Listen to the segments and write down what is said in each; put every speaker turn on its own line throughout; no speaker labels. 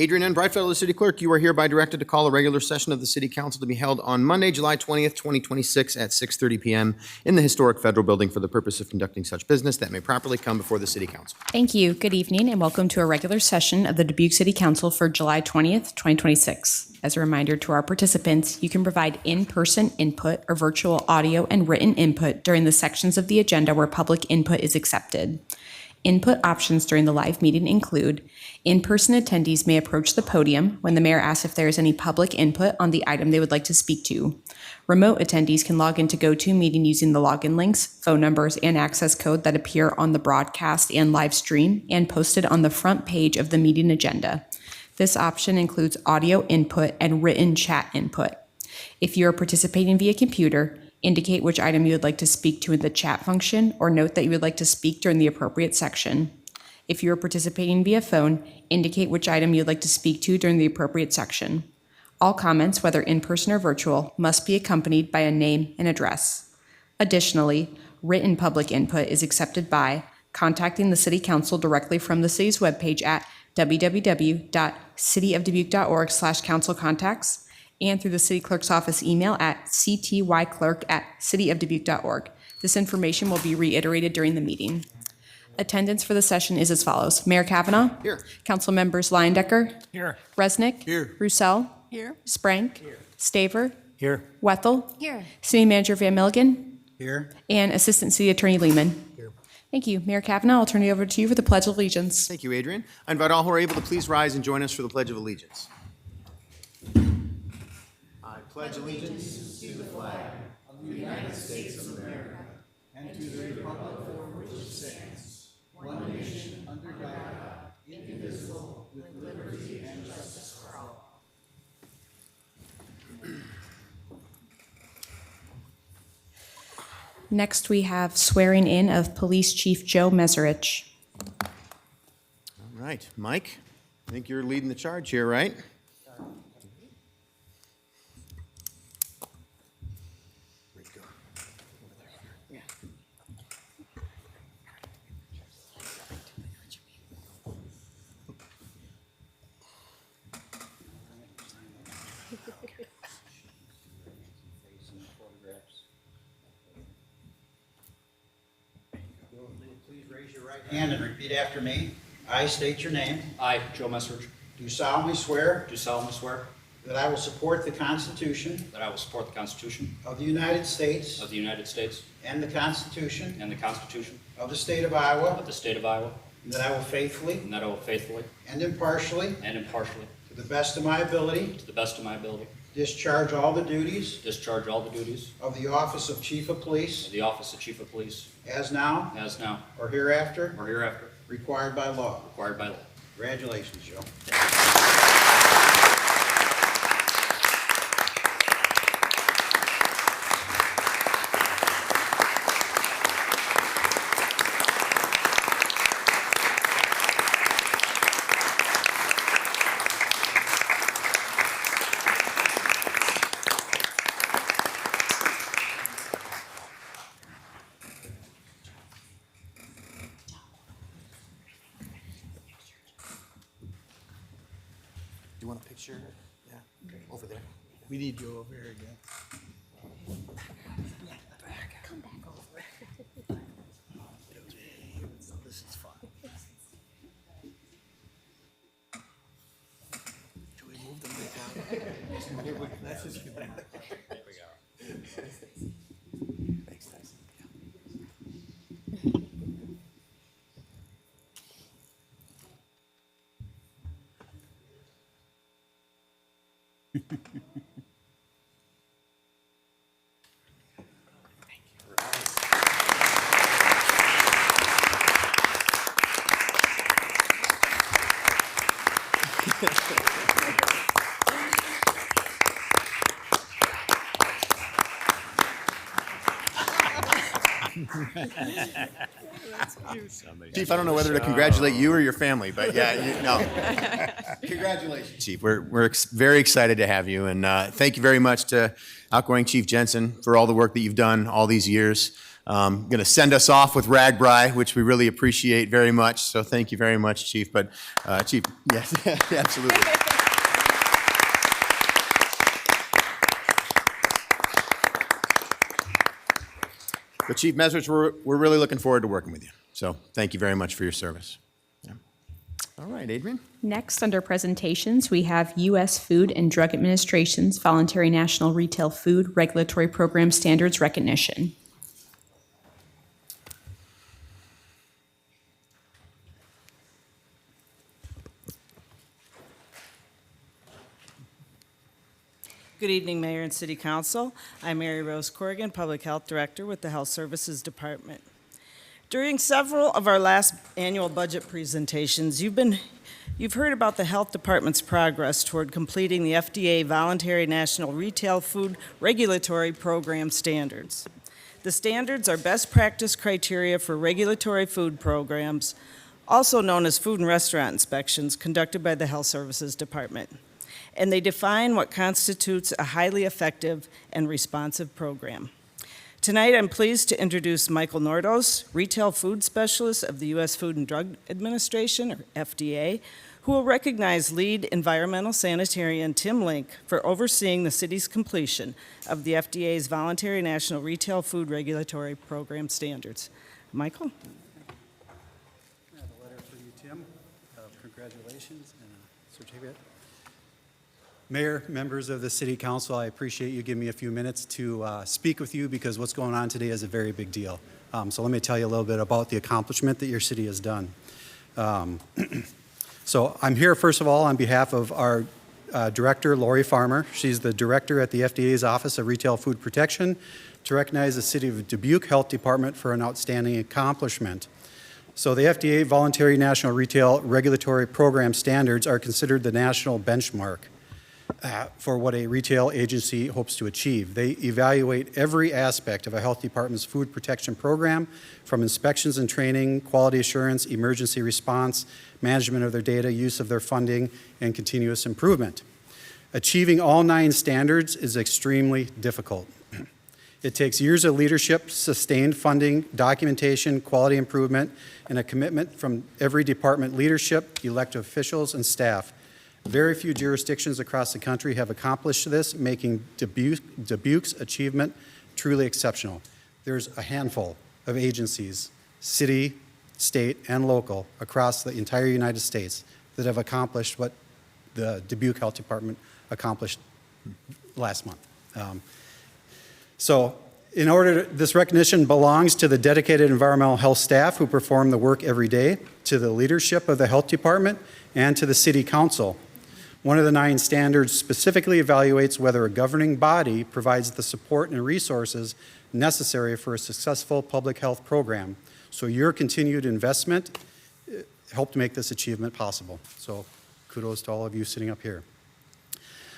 Adrian N. Breitfeld, the City Clerk, you are hereby directed to call a regular session of the City Council to be held on Monday, July 20th, 2026 at 6:30 p.m. in the historic Federal Building for the purpose of conducting such business that may properly come before the City Council.
Thank you. Good evening and welcome to a regular session of the Dubuque City Council for July 20th, 2026. As a reminder to our participants, you can provide in-person input or virtual audio and written input during the sections of the agenda where public input is accepted. Input options during the live meeting include in-person attendees may approach the podium when the mayor asks if there is any public input on the item they would like to speak to. Remote attendees can log into GoToMeeting using the login links, phone numbers, and access code that appear on the broadcast and live stream and posted on the front page of the meeting agenda. This option includes audio input and written chat input. If you are participating via computer, indicate which item you would like to speak to in the chat function or note that you would like to speak during the appropriate section. If you are participating via phone, indicate which item you would like to speak to during the appropriate section. All comments, whether in person or virtual, must be accompanied by a name and address. Additionally, written public input is accepted by contacting the City Council directly from the city's webpage at www.cityofdubuque.org/councilcontacts and through the City Clerk's office email at ctyclerk@cityofdubuque.org. This information will be reiterated during the meeting. Attendance for the session is as follows. Mayor Kavanaugh.
Here.
Council members Leyendecker.
Here.
Resnick.
Here.
Roussel.
Here.
Sprank.
Here.
Staver.
Here.
Wethel.
Here.
City Manager Van Milligan.
Here.
And Assistant City Attorney Lehman.
Here.
Thank you. Mayor Kavanaugh, I'll turn it over to you for the Pledge of Allegiance.
Thank you, Adrian. I invite all who are able to please rise and join us for the Pledge of Allegiance. I pledge allegiance to the flag of the United States of America and to the republic for which it stands, one nation under God, indivisible, with liberty and justice for all.
Next, we have swearing in of Police Chief Joe Meserich.
All right, Mike, I think you're leading the charge here, right?
Please raise your right hand and repeat after me. I state your name.
I, Joe Meserich,
Do solemnly swear
do solemnly swear
that I will support the Constitution
that I will support the Constitution
of the United States
of the United States
and the Constitution
and the Constitution
of the State of Iowa,
of the State of Iowa,
and that I will faithfully
and that I will faithfully
and impartially,
and impartially,
to the best of my ability,
to the best of my ability,
discharge all the duties
discharge all the duties
of the office of Chief of Police
of the Office of Chief of Police
as now
as now
or hereafter
or hereafter
required by law.
required by law.
Congratulations, Joe.
Do you want a picture? Yeah, over there.
We need you over here again. This is fun. Should we move them down? That's just good. There we go.
Thanks, Tyson. Chief, I don't know whether to congratulate you or your family, but yeah, no. Congratulations, Chief. We're very excited to have you, and thank you very much to outgoing Chief Jensen for all the work that you've done all these years.
going to send us off with Ragbri, which we really appreciate very much. So thank you very much, Chief. But Chief, yes, absolutely. But Chief Mesrich, we're really looking forward to working with you. So thank you very much for your service. Yeah. All right, Adrian.
Next, under presentations, we have U.S. Food and Drug Administration's Voluntary National Retail Food Regulatory Program Standards Recognition.
Good evening, Mayor and City Council. I'm Mary Rose Corrigan, Public Health Director with the Health Services Department. During several of our last annual budget presentations, you've heard about the Health Department's progress toward completing the FDA Voluntary National Retail Food Regulatory Program standards. The standards are best practice criteria for regulatory food programs, also known as food and restaurant inspections, conducted by the Health Services Department. And they define what constitutes a highly effective and responsive program. Tonight, I'm pleased to introduce Michael Nordos, Retail Food Specialist of the U.S. Food and Drug Administration, or FDA, who will recognize lead environmental sanitarian Tim Link for overseeing the city's completion of the FDA's Voluntary National Retail Food Regulatory Program standards. Michael?
I have a letter for you, Tim, of congratulations and a certificate. Mayor, members of the City Council, I appreciate you giving me a few minutes to speak with you because what's going on today is a very big deal. So let me tell you a little bit about the accomplishment that your city has done. So I'm here, first of all, on behalf of our director, Lori Farmer. She's the director at the FDA's Office of Retail Food Protection, to recognize the City of Dubuque Health Department for an outstanding accomplishment. So the FDA Voluntary National Retail Regulatory Program standards are considered the national benchmark for what a retail agency hopes to achieve. They evaluate every aspect of a health department's food protection program, from inspections and training, quality assurance, emergency response, management of their data, use of their funding, and continuous improvement. Achieving all 9 standards is extremely difficult. It takes years of leadership, sustained funding, documentation, quality improvement, and a commitment from every department leadership, elected officials, and staff. Very few jurisdictions across the country have accomplished this, making Dubuque's achievement truly exceptional. There's a handful of agencies, city, state, and local, across the entire United States that have accomplished what the Dubuque Health Department accomplished last month. This recognition belongs to the dedicated environmental health staff who perform the work every day, to the leadership of the health department, and to the City Council. One of the 9 standards specifically evaluates whether a governing body provides the support and resources necessary for a successful public health program. So your continued investment helped make this achievement possible. So kudos to all of you sitting up here.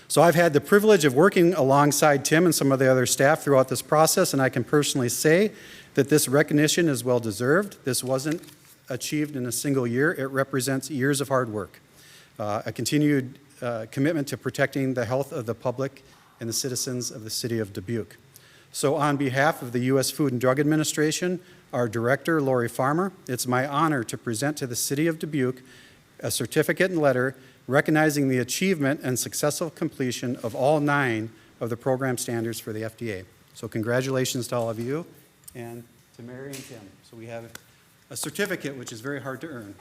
So I've had the privilege of working alongside Tim and some of the other staff throughout this process, and I can personally say that this recognition is well deserved. This wasn't achieved in a single year. It represents years of hard work, a continued commitment to protecting the health of the public and the citizens of the city of Dubuque. So on behalf of the U.S. Food and Drug Administration, our director, Lori Farmer, it's my honor to present to the city of Dubuque a certificate and letter recognizing the achievement and successful completion of all 9 of the program standards for the FDA. So congratulations to all of you and to Mary and Tim. So we have a certificate, which is very hard to earn.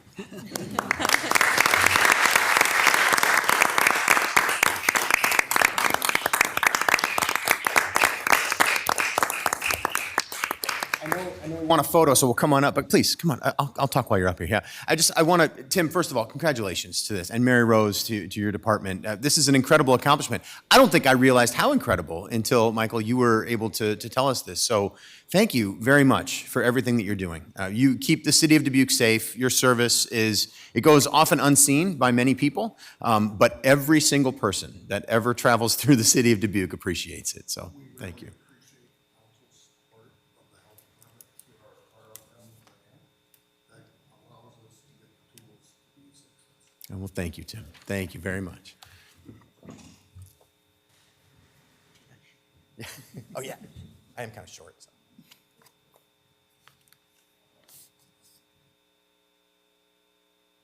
I know we want a photo, so we'll come on up, but please, come on. I'll talk while you're up here. Yeah, I want to, Tim, first of all, congratulations to this, and Mary Rose to your department. This is an incredible accomplishment. I don't think I realized how incredible until, Michael, you were able to tell us this. So thank you very much for everything that you're doing. You keep the city of Dubuque safe. Your service it goes often unseen by many people, but every single person that ever travels through the city of Dubuque appreciates it. So thank you. Well, thank you, Tim. Thank you very much. Oh, yeah. I am kind of short. So.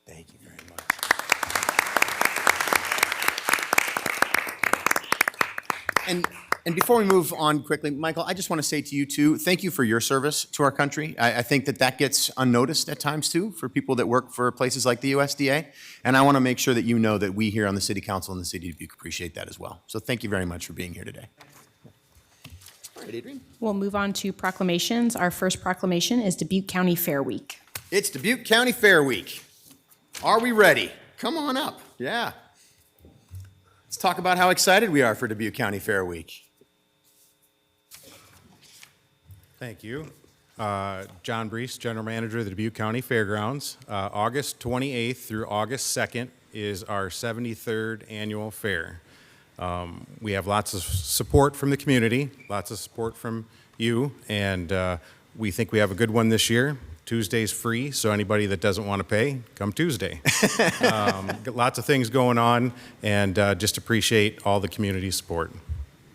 Thank you very much. And before we move on quickly, Michael, I just want to say to you too, thank you for your service to our country. I think that gets unnoticed at times too for people that work for places like the USDA. And I want to make sure that you know that we here on the City Council in the City of Dubuque appreciate that as well. So thank you very much for being here today. All right, Adrian.
We'll move on to proclamations. Our first proclamation is Dubuque County Fair Week.
It's Dubuque County Fair Week. Are we ready? Come on up. Yeah. Let's talk about how excited we are for Dubuque County Fair Week.
Thank you. John Brees, General Manager of the Dubuque County Fairgrounds. August 28th through August 2nd is our 73rd annual fair. We have lots of support from the community, lots of support from you, and we think we have a good one this year. Tuesday's free, so anybody that doesn't want to pay, come Tuesday. Got lots of things going on, and just appreciate all the community support.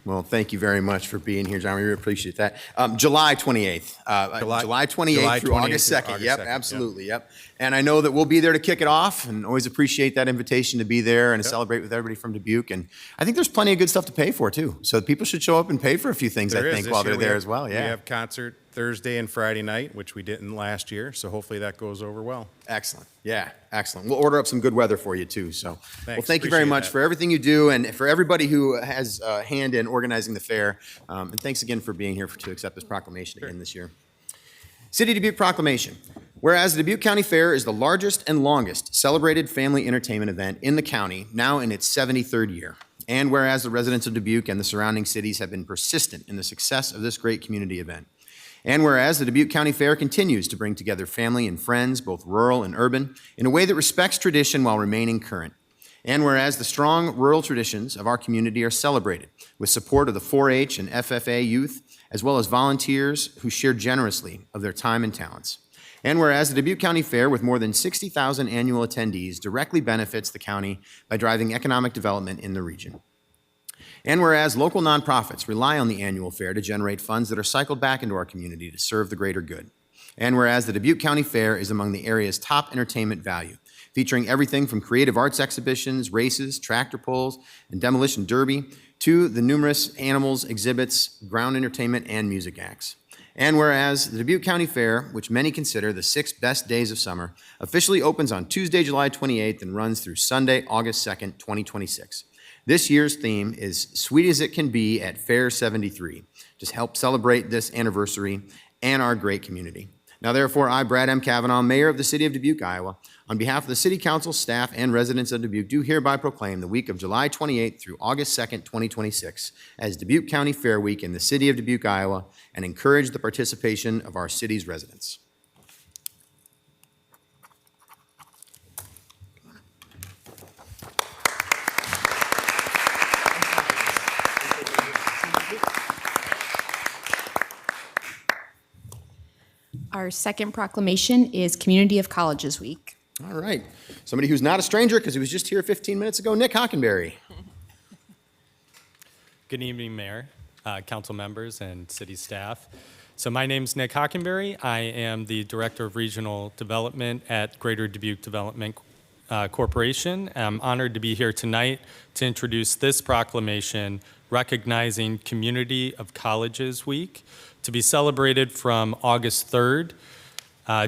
Well, thank you very much for being here, John. We really appreciate that. July 28th. July 28th through August 2nd. Yep, absolutely. Yep. And I know that we'll be there to kick it off, and always appreciate that invitation to be there and to celebrate with everybody from Dubuque. And I think there's plenty of good stuff to pay for, too. So people should show up and pay for a few things, I think, while they're there as well. Yeah.
We have concert Thursday and Friday night, which we didn't last year, so hopefully that goes over well.
Excellent. Yeah, excellent. We'll order up some good weather for you, too. So, well, thank you very
Appreciate
much
that.
for everything you do and for everybody who has a hand in organizing the fair. And thanks again for being here to accept this proclamation again this year. City of Dubuque Proclamation. Whereas the Dubuque County Fair is the largest and longest celebrated family entertainment event in the county, now in its 73rd year. And whereas the residents of Dubuque and the surrounding cities have been persistent in the success of this great community event. And whereas the Dubuque County Fair continues to bring together family and friends, both rural and urban, in a way that respects tradition while remaining current. And whereas the strong rural traditions of our community are celebrated with support of the 4-H and FFA youth, as well as volunteers who share generously of their time and talents. And whereas the Dubuque County Fair, with more than 60,000 annual attendees, directly benefits the county by driving economic development in the region. And whereas local nonprofits rely on the annual fair to generate funds that are cycled back into our community to serve the greater good. And whereas the Dubuque County Fair is among the area's top entertainment value, featuring everything from creative arts exhibitions, races, tractor pulls, and demolition derby, to the numerous animals, exhibits, ground entertainment, and music acts. And whereas the Dubuque County Fair, which many consider the 6 best days of summer, officially opens on Tuesday, July 28th and runs through Sunday, August 2nd, 2026. This year's theme is Sweet as It Can Be at Fair 73, to help celebrate this anniversary and our great community. Now, therefore, I, Brad M. Kavanaugh, Mayor of the City of Dubuque, Iowa, on behalf of the City Council, staff, and residents of Dubuque, do hereby proclaim the week of July 28th through August 2nd, 2026, as Dubuque County Fair Week in the City of Dubuque, Iowa, and encourage the participation of our city's residents.
Our second proclamation is Community of Colleges Week.
All right. Somebody who's not a stranger because he was just here 15 minutes ago, Nick Hockenberry.
Good evening, Mayor, council members, and city staff. So my name's Nick Hockenberry. I am the Director of Regional Development at Greater Dubuque Development Corporation. I'm honored to be here tonight to introduce this proclamation recognizing Community of Colleges Week, to be celebrated from August 3rd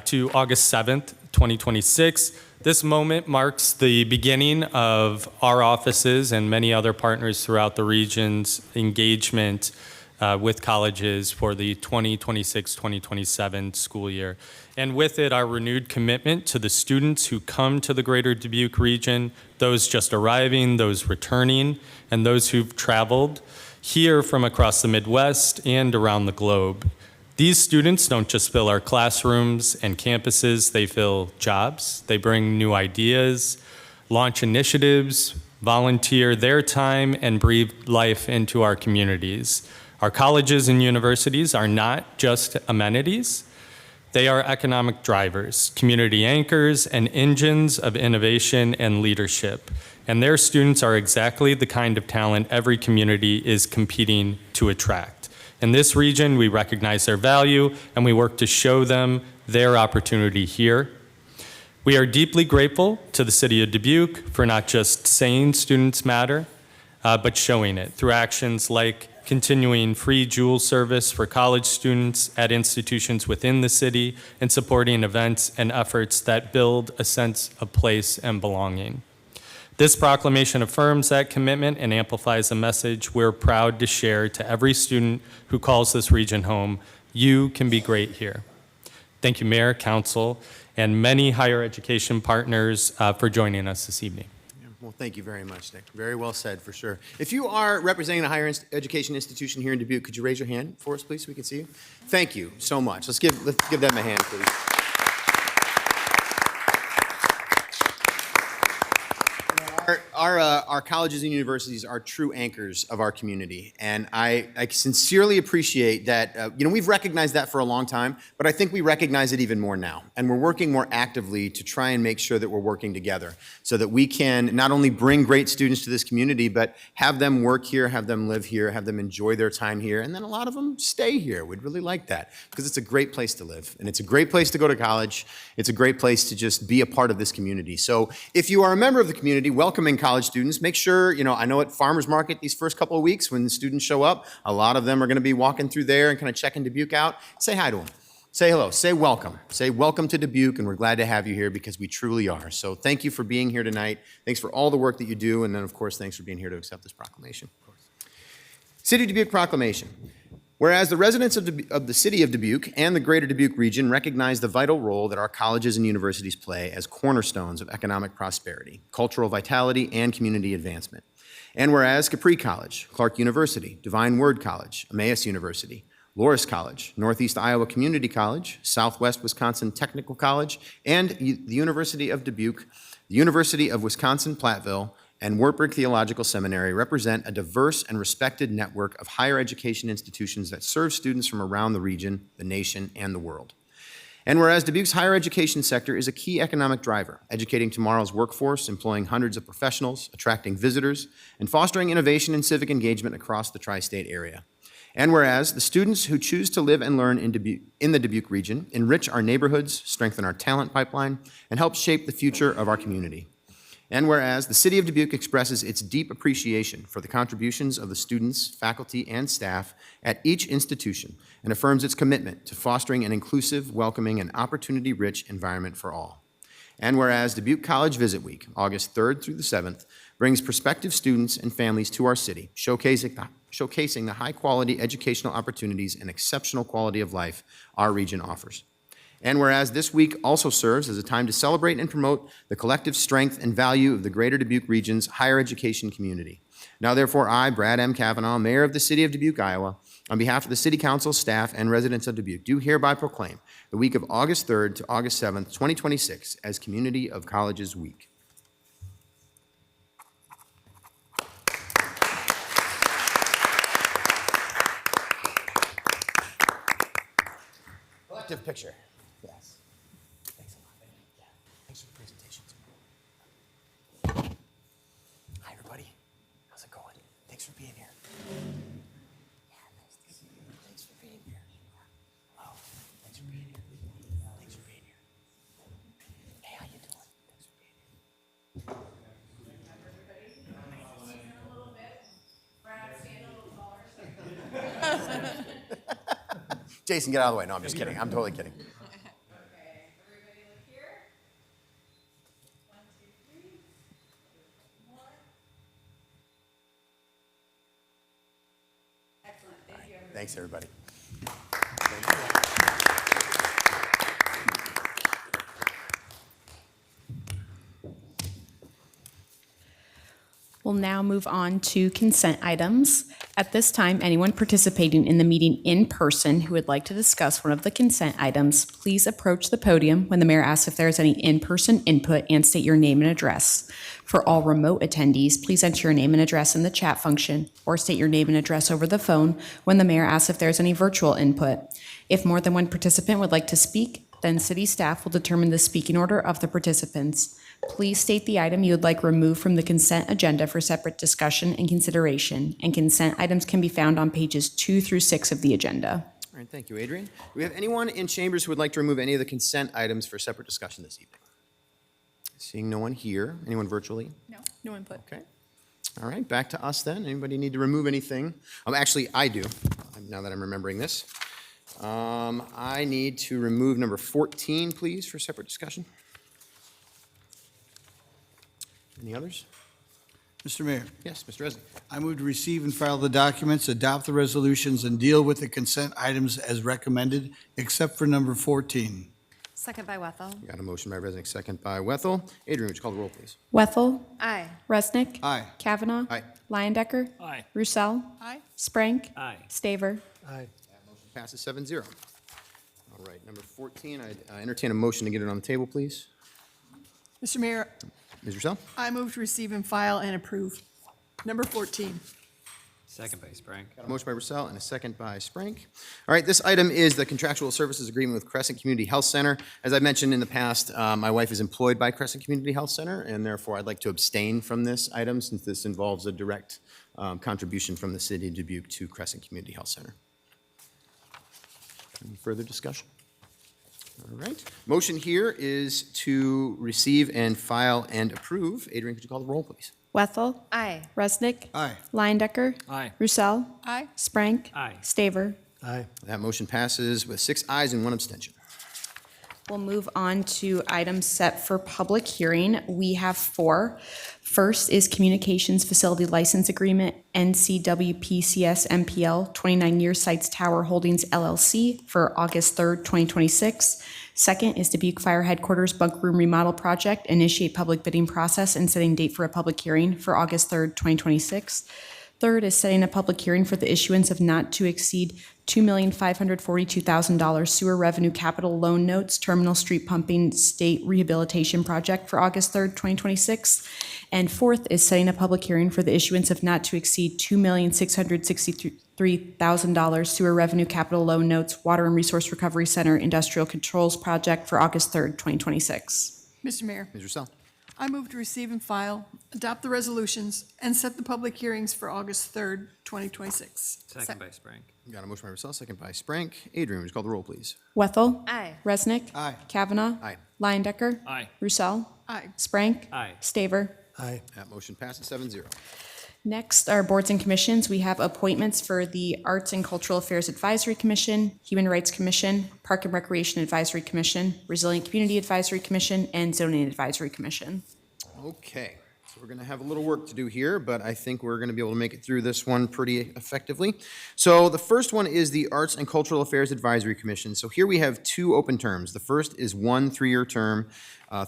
to August 7th, 2026. This moment marks the beginning of our offices and many other partners throughout the region's engagement with colleges for the 2026-2027 school year. And with it, our renewed commitment to the students who come to the Greater Dubuque region, those just arriving, those returning, and those who've traveled here from across the Midwest and around the globe. These students don't just fill our classrooms and campuses, they fill jobs, they bring new ideas, launch initiatives, volunteer their time, and breathe life into our communities. Our colleges and universities are not just amenities, they are economic drivers, community anchors, and engines of innovation and leadership. And their students are exactly the kind of talent every community is competing to attract. In this region, we recognize their value and we work to show them their opportunity here. We are deeply grateful to the City of Dubuque for not just saying students matter, but showing it through actions like continuing free Jewel service for college students at institutions within the city and supporting events and efforts that build a sense of place and belonging. This proclamation affirms that commitment and amplifies a message we're proud to share to every student who calls this region home. You can be great here. Thank you, Mayor, Council, and many higher education partners for joining us this evening.
Well, thank you very much, Nick. Very well said, for sure. If you are representing a higher education institution here in Dubuque, could you raise your hand for us, please, so we can see you? Thank you so much. Let's give them a hand, please. Our colleges and universities are true anchors of our community, and I sincerely appreciate that. We've recognized that for a long time, but I think we recognize it even more now, and we're working more actively to try and make sure that we're working together so that we can not only bring great students to this community, but have them work here, have them live here, have them enjoy their time here, and then a lot of them stay here. We'd really like that because it's a great place to live, and it's a great place to go to college. It's a great place to just be a part of this community. So if you are a member of the community, welcoming college students, make sure, I know at Farmers Market these first couple of weeks when the students show up, a lot of them are going to be walking through there and kind of checking Dubuque out. Say hi to them. Say hello. Say welcome. Say welcome to Dubuque, and we're glad to have you here because we truly are. So thank you for being here tonight. Thanks for all the work that you do, and then, of course, thanks for being here to accept this proclamation. City of Dubuque Proclamation. Whereas the residents of the City of Dubuque and the Greater Dubuque region recognize the vital role that our colleges and universities play as cornerstones of economic prosperity, cultural vitality, and community advancement. And whereas Capri College, Clark University, Divine Word College, Emmaus University, Loras College, Northeast Iowa Community College, Southwest Wisconsin Technical College, and the University of Dubuque, the University of Wisconsin-Platteville, and Wartburg Theological Seminary represent a diverse and respected network of higher education institutions that serve students from around the region, the nation, and the world. And whereas Dubuque's higher education sector is a key economic driver, educating tomorrow's workforce, employing hundreds of professionals, attracting visitors, and fostering innovation and civic engagement across the tri-state area. And whereas the students who choose to live and learn in the Dubuque region enrich our neighborhoods, strengthen our talent pipeline, and help shape the future of our community. And whereas the City of Dubuque expresses its deep appreciation for the contributions of the students, faculty, and staff at each institution and affirms its commitment to fostering an inclusive, welcoming, and opportunity-rich environment for all. And whereas Dubuque College Visit Week, August 3rd through the 7th, brings prospective students and families to our city, showcasing the high-quality educational opportunities and exceptional quality of life our region offers. And whereas this week also serves as a time to celebrate and promote the collective strength and value of the Greater Dubuque region's higher education community. Now, therefore, I, Brad M. Kavanaugh, Mayor of the City of Dubuque, Iowa, on behalf of the City Council, staff, and residents of Dubuque, do hereby proclaim the week of August 3rd to August 7th, 2026 as Community of Colleges Week. Collective picture. Yes. Thanks a lot, man. Yeah. Thanks for the presentations. Hi, everybody. How's it going? Thanks for being here. Yeah, nice to see you. Thanks for being here. Hello. Thanks for being here. Thanks for being here. Hey, how you doing? Thanks for being here. Jason, get out of the way. No, I'm just kidding. I'm totally kidding. Thanks, everybody.
We'll now move on to consent items. At this time, anyone participating in the meeting in person who would like to discuss one of the consent items, please approach the podium when the mayor asks if there is any in-person input and state your name and address. For all remote attendees, please enter your name and address in the chat function or state your name and address over the phone when the mayor asks if there's any virtual input. If more than one participant would like to speak, then city staff will determine the speaking order of the participants. Please state the item you would like removed from the consent agenda for separate discussion and consideration, and consent items can be found on pages 2 through 6 of the agenda.
All right, thank you, Adrian. Do we have anyone in chambers who would like to remove any of the consent items for separate discussion this evening? Seeing no one here. Anyone virtually?
No input.
Okay. All right, back to us then. Anybody need to remove anything? Actually, I do, now that I'm remembering this. I need to remove number 14, please, for separate discussion. Any others?
Mr. Mayor,
Yes, Mr. Resnick.
I move to receive and file the documents, adopt the resolutions, and deal with the consent items as recommended, except for number 14.
Second by Wethel.
Got a motion by Resnick, second by Wethel. Adrian, would you call the roll, please?
Wethel.
Aye.
Resnick.
Aye.
Kavanaugh.
Aye.
Leyendecker.
Aye.
Roussel.
Aye.
Sprank.
Aye.
Staver.
Aye.
Passes 7-0. All right, number 14, I entertain a motion to get it on the table, please.
Mr. Mayor,
Ms. Roussel?
I move to receive and file and approve. Number 14.
Second by Sprank.
Got a motion by Roussel and a second by Sprank. All right, this item is the contractual services agreement with Crescent Community Health Center. As I mentioned in the past, my wife is employed by Crescent Community Health Center, and therefore I'd like to abstain from this item since this involves a direct contribution from the city of Dubuque to Crescent Community Health Center. Any further discussion? All right. Motion here is to receive and file and approve. Adrian, could you call the roll, please?
Wethel.
Aye.
Resnick.
Aye.
Leyendecker.
Aye.
Roussel.
Aye.
Sprank.
Aye.
Staver.
Aye.
That motion passes with 6 ayes and 1 abstention.
We'll move on to items set for public hearing. We have 4. First is Communications Facility License Agreement, NCWPCS MPL 29-year Sites Tower Holdings LLC for August 3rd, 2026. Second is Dubuque Fire Headquarters Bunk Room Remodel Project, initiate public bidding process and setting date for a public hearing for August 3rd, 2026. Third is setting a public hearing for the issuance of not to exceed $2,542,000 sewer revenue capital loan notes, Terminal Street Pumping State Rehabilitation Project for August 3rd, 2026. And fourth is setting a public hearing for the issuance of not to exceed $2,663,000 sewer revenue capital loan notes, Water and Resource Recovery Center Industrial Controls Project for August 3rd, 2026.
Mr. Mayor,
Ms. Roussel?
I move to receive and file, adopt the resolutions, and set the public hearings for August 3rd, 2026.
Second by Sprank.
Got a motion by Roussel, second by Sprank. Adrian, would you call the roll, please?
Wethel.
Aye.
Resnick.
Aye.
Kavanaugh.
Aye.
Leyendecker.
Aye.
Roussel.
Aye.
Sprank.
Aye.
Staver.
Aye.
That motion passes 7-0.
Next are boards and commissions. We have appointments for the Arts and Cultural Affairs Advisory Commission, Human Rights Commission, Park and Recreation Advisory Commission, Resilient Community Advisory Commission, and Zoning Advisory Commission.
Okay, so we're going to have a little work to do here, but I think we're going to be able to make it through this one pretty effectively. So the first one is the Arts and Cultural Affairs Advisory Commission. So here we have 2 open terms. The first is 1 3-year term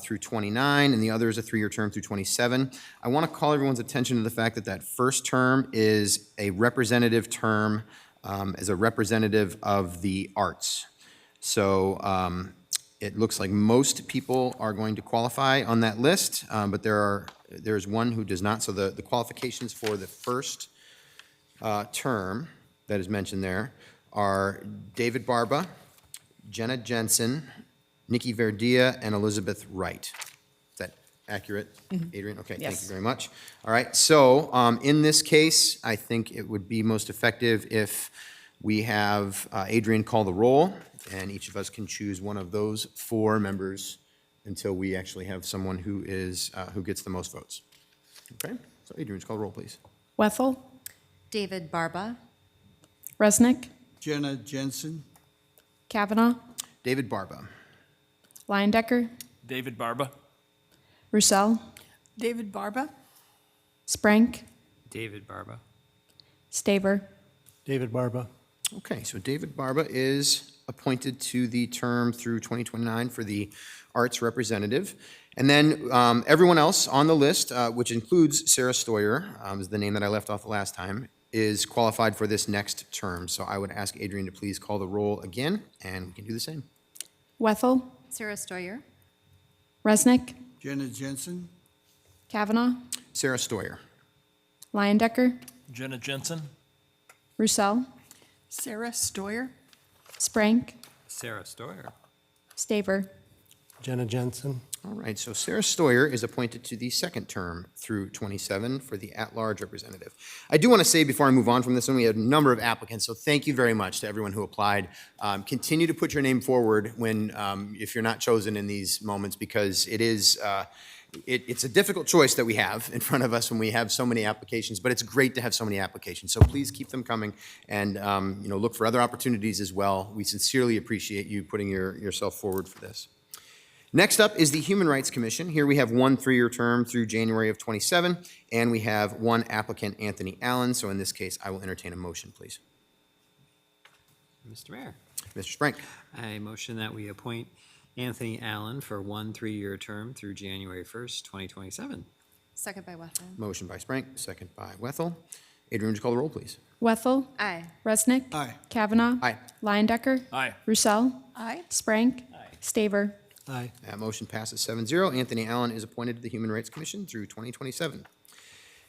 through 29, and the other is a 3-year term through 27. I want to call everyone's attention to the fact that that first term is a representative term as a representative of the arts. So it looks like most people are going to qualify on that list, but there's one who does not. So the qualifications for the first term that is mentioned there are David Barba, Jenna Jensen, Nikki Verdia, and Elizabeth Wright. Is that accurate, Adrian? Okay, thank
Yes.
you very much. All right, so in this case, I think it would be most effective if we have Adrian call the roll, and each of us can choose one of those 4 members until we actually have someone who gets the most votes. Okay, so Adrian, just call the roll, please.
Wethel.
David Barba.
Resnick.
Jenna Jensen.
Kavanaugh.
David Barba.
Leyendecker.
David Barba.
Roussel.
David Barba.
Sprank.
David Barba.
Staver.
David Barba.
Okay, so David Barba is appointed to the term through 2029 for the arts representative. And then everyone else on the list, which includes Sarah Stoyer, is the name that I left off the last time, is qualified for this next term. So I would ask Adrian to please call the roll again, and we can do the same.
Wethel.
Sarah Stoyer.
Resnick.
Jenna Jensen.
Kavanaugh.
Sarah Stoyer.
Leyendecker.
Jenna Jensen.
Roussel.
Sarah Stoyer.
Sprank.
Sarah Stoyer.
Staver.
Jenna Jensen.
All right, so Sarah Stoyer is appointed to the second term through 27 for the at-large representative. I do want to say before I move on from this one, we had a number of applicants, so thank you very much to everyone who applied. Continue to put your name forward when, if you're not chosen in these moments, because it is it's a difficult choice that we have in front of us when we have so many applications, but it's great to have so many applications. So please keep them coming and, look for other opportunities as well. We sincerely appreciate you putting yourself forward for this. Next up is the Human Rights Commission. Here we have one 3-year term through January of 27, and we have one applicant, Anthony Allen. So in this case, I will entertain a motion, please.
Mr. Mayor,
Mr. Sprank.
I motion that we appoint Anthony Allen for one 3-year term through January 1st, 2027.
Second by Wethel.
Motion by Sprank, second by Wethel. Adrian, would you call the roll, please?
Wethel.
Aye.
Resnick.
Aye.
Kavanaugh.
Aye.
Leindecker.
Aye.
Roussel.
Aye.
Sprank. Staver.
Aye.
That motion passes 7-0. Anthony Allen is appointed to the Human Rights Commission through 2027.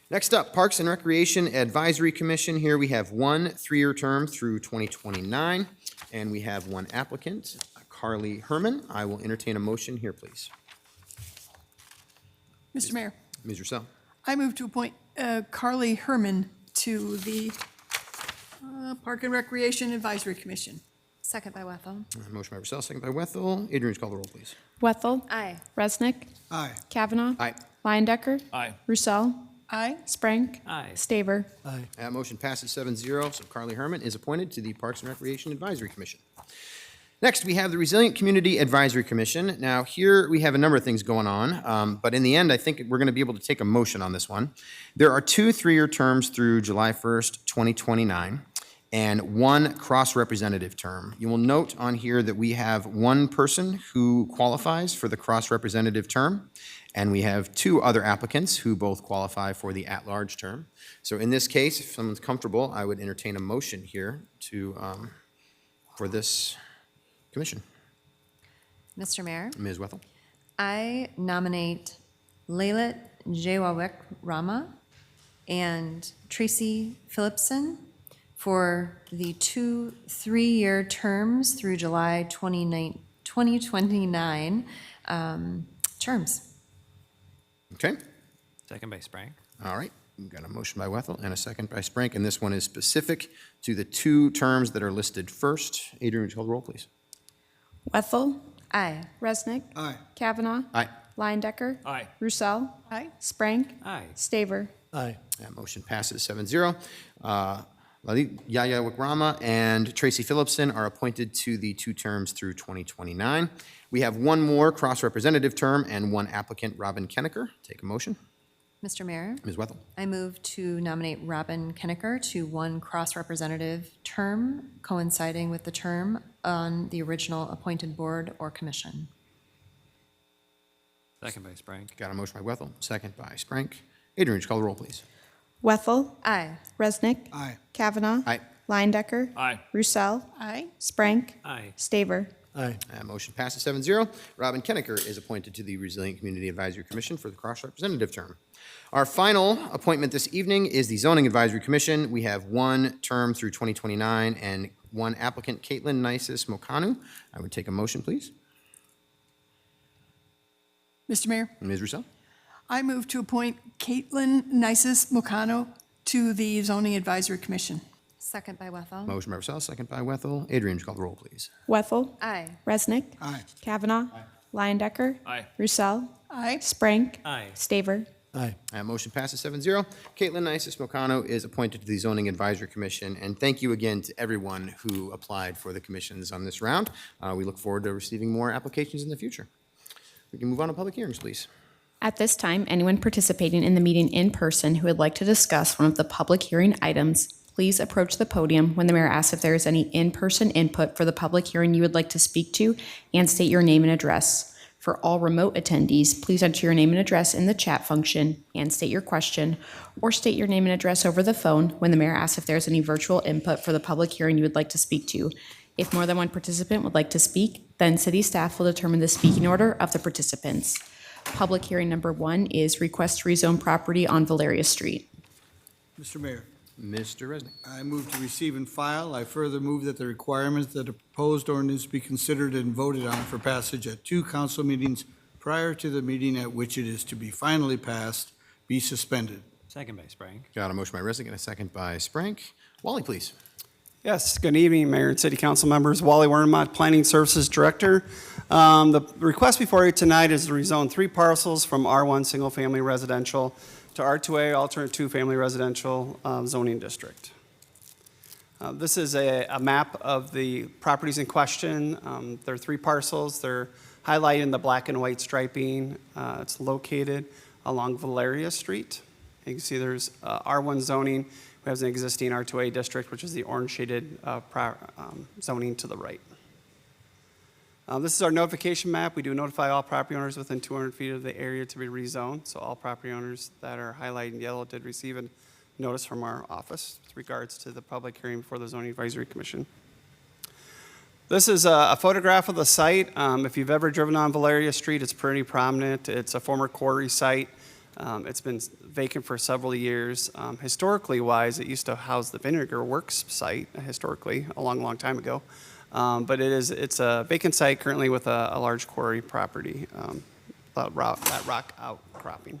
Next up, Parks and Recreation Advisory Commission. Here we have one 3-year term through 2029, and we have one applicant, Carly Herman. I will entertain a motion here, please.
Mr. Mayor,
Ms. Roussel.
I move to appoint Carly Herman to the Park and Recreation Advisory Commission.
Second by Wethel.
Motion by Roussel, second by Wethel. Adrian, would you call the roll, please?
Wethel.
Aye.
Resnick.
Aye.
Kavanaugh.
Aye.
Leindecker.
Aye.
Roussel.
Aye.
Sprank.
Aye.
Staver.
Aye.
That motion passes 7-0, so Carly Herman is appointed to the Parks and Recreation Advisory Commission. Next, we have the Resilient Community Advisory Commission. Now, here we have a number of things going on, but in the end, I think we're going to be able to take a motion on this one. There are two 3-year terms through July 1st, 2029, and one cross-representative term. You will note on here that we have one person who qualifies for the cross-representative term, and we have two other applicants who both qualify for the at-large term. So in this case, if someone's comfortable, I would entertain a motion here for this commission.
Mr. Mayor,
Ms. Wethel.
I nominate Lailat Jewawek Rama and Tracy Phillipson for the two 3-year terms through July 2029 terms.
Okay,
Second by Sprank.
all right. We've got a motion by Wethel and a second by Sprank, and this one is specific to the two terms that are listed first. Adrian, would you call the roll, please?
Wethel.
Aye.
Resnick.
Aye.
Kavanaugh.
Aye.
Leindecker.
Aye.
Roussel.
Aye.
Sprank.
Aye.
Staver.
Aye.
That motion passes 7-0. Yaya Wikrama and Tracy Phillipson are appointed to the two terms through 2029. We have one more cross-representative term and one applicant, Robin Kennecker. Take a motion.
Mr. Mayor,
Ms. Wethel.
I move to nominate Robin Kennecker to one cross-representative term coinciding with the term on the original appointed board or commission.
Second by Sprank.
Got a motion by Wethel, second by Sprank. Adrian, would you call the roll, please?
Wethel.
Aye.
Resnick.
Aye.
Kavanaugh.
Aye.
Leindecker.
Aye.
Roussel.
Aye.
Sprank.
Aye.
Staver.
Aye.
Motion passes 7-0. Robin Kennecker is appointed to the Resilient Community Advisory Commission for the cross-representative term. Our final appointment this evening is the Zoning Advisory Commission. We have one term through 2029 and one applicant, Caitlin Nisis Mokanu. I would take a motion, please.
Mr. Mayor,
Ms. Roussel.
I move to appoint Caitlin Nisis Mokano to the Zoning Advisory Commission.
Second by Wethel.
Motion by Roussel, second by Wethel. Adrian, would you call the roll, please?
Wethel.
Aye.
Resnick.
Aye.
Kavanaugh. Leindecker.
Aye.
Roussel.
Aye.
Sprank.
Aye.
Staver.
Aye.
Motion passes 7-0. Caitlin Nisis Mokano is appointed to the Zoning Advisory Commission, and thank you again to everyone who applied for the commissions on this round. We look forward to receiving more applications in the future. We can move on to public hearings, please.
At this time, anyone participating in the meeting in person who would like to discuss one of the public hearing items, please approach the podium when the mayor asks if there is any in-person input for the public hearing you would like to speak to, and state your name and address. For all remote attendees, please enter your name and address in the chat function and state your question, or state your name and address over the phone when the mayor asks if there is any virtual input for the public hearing you would like to speak to. If more than one participant would like to speak, then city staff will determine the speaking order of the participants. Public hearing number 1 is request to rezone property on Valeria Street.
Mr. Mayor,
Mr. Resnick.
I move to receive and file. I further move that the requirements that a proposed ordinance be considered and voted on for passage at 2 council meetings prior to the meeting at which it is to be finally passed be suspended.
Second by Sprank.
Got a motion by Resnick and a second by Sprank. Wally, please.
Yes, good evening, Mayor and City Council members. Wally Wernmott, Planning Services Director.
The request before you tonight is to rezone 3 parcels from R1 Single Family Residential to R2A Alternate 2 Family Residential zoning district. This is a map of the properties in question. There are 3 parcels. They're highlighted in the black and white striping. It's located along Valeria Street. You can see there's R1 zoning, who has an existing R2A district, which is the orange shaded zoning to the right. This is our notification map. We do notify all property owners within 200 feet of the area to be rezoned. So all property owners that are highlighted in yellow did receive a notice from our office with regards to the public hearing before the Zoning Advisory Commission. This is a photograph of the site. If you've ever driven on Valeria Street, it's pretty prominent. It's a former quarry site. It's been vacant for several years. Historically wise, it used to house the Vinegar Works site, historically, a long, long time ago. But it's a vacant site currently with a large quarry property, that rock outcropping.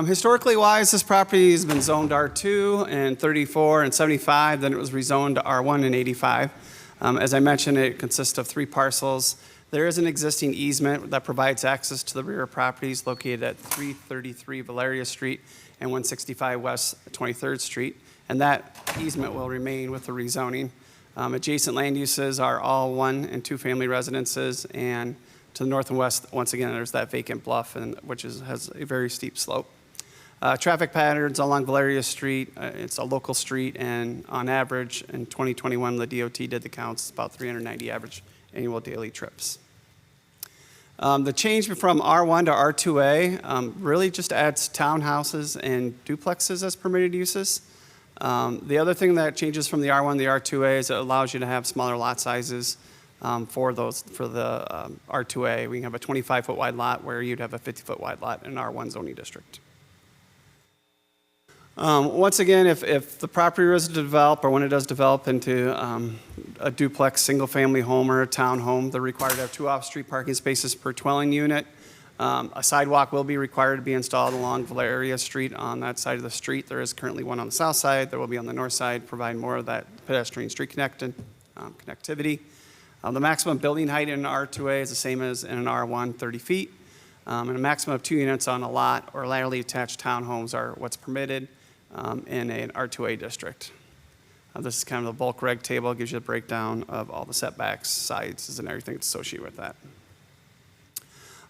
Historically wise, this property has been zoned R2 in 34 and 75, then it was rezoned to R1 in 85. As I mentioned, it consists of 3 parcels. There is an existing easement that provides access to the rear properties located at 333 Valeria Street and 165 West 23rd Street, and that easement will remain with the rezoning. Adjacent land uses are all 1 and 2 family residences, and to the north and west, once again, there's that vacant bluff, which has a very steep slope. Traffic patterns along Valeria Street, it's a local street, and on average, in 2021, the DOT did the counts, about 390 average annual daily trips. The change from R1 to R2A really just adds townhouses and duplexes as permitted uses. The other thing that changes from the R1 to the R2A is it allows you to have smaller lot sizes for the R2A. We can have a 25-foot wide lot where you'd have a 50-foot wide lot in R1 zoning district. Once again, if the property is to develop, or when it does develop into a duplex single-family home or a townhome, they're required to have 2 off-street parking spaces per dwelling unit. A sidewalk will be required to be installed along Valeria Street on that side of the street. There is currently one on the south side. There will be on the north side, providing more of that pedestrian street connectivity. The maximum building height in an R2A is the same as in an R1, 30 feet. And a maximum of 2 units on a lot or laterally attached townhomes are what's permitted in an R2A district. This is kind of the bulk reg table. It gives you a breakdown of all the setbacks, sizes, and everything that's associated with that.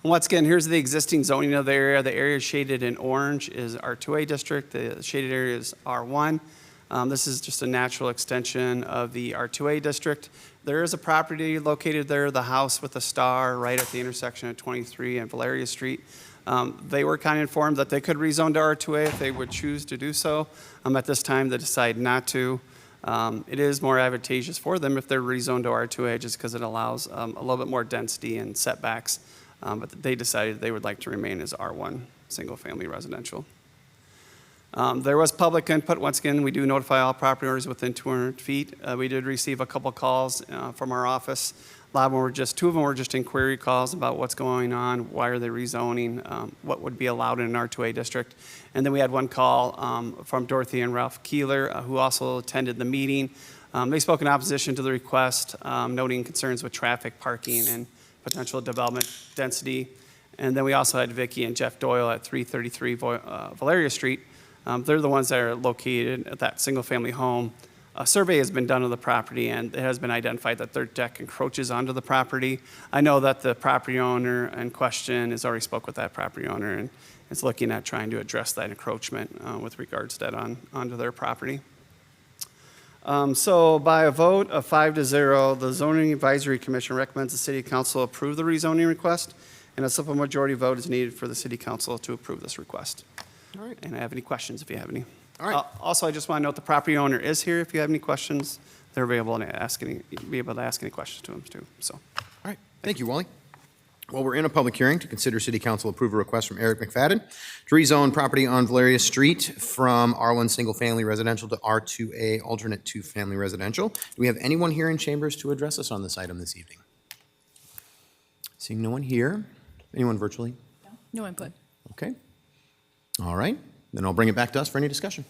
And once again, here's the existing zoning of the area. The area shaded in orange is R2A district. The shaded area is R1. This is just a natural extension of the R2A district. There is a property located there, the house with the star right at the intersection of 23 and Valeria Street. They were kind of informed that they could rezone to R2A if they would choose to do so. At this time, they decided not to. It is more advantageous for them if they're rezoned to R2A just because it allows a little bit more density and setbacks. But they decided they would like to remain as R1, single-family residential. There was public input. Once again, we do notify all property owners within 200 feet. We did receive a couple calls from our office. A lot of them were two of them were just inquiry calls about what's going on, why are they rezoning, what would be allowed in an R2A district. And then we had one call from Dorothy and Ralph Keeler, who also attended the meeting. They spoke in opposition to the request, noting concerns with traffic, parking, and potential development density. And then we also had Vicki and Jeff Doyle at 333 Valeria Street. They're the ones that are located at that single-family home. A survey has been done of the property, and it has been identified that their deck encroaches onto the property. I know that the property owner in question has already spoke with that property owner and is looking at trying to address that encroachment with regards to that onto their property. So by a vote of 5-0, the Zoning Advisory Commission recommends the City Council approve the rezoning request, and a simple majority vote is needed for the City Council to approve this request.
All right.
And I have any questions if you have any.
All right.
Also, I just want to note the property owner is here. If you have any questions, they're available to be able to ask any questions to him too. So.
All right. Thank you, Wally. Well, we're in a public hearing to consider City Council approve a request from Eric McFadden to rezone property on Valeria Street from R1 Single Family Residential to R2A Alternate 2 Family Residential. Do we have anyone here in chambers to address us on this item this evening? Seeing no one here. Anyone virtually?
No input.
Okay. All right. Then I'll bring it back to us for any discussion.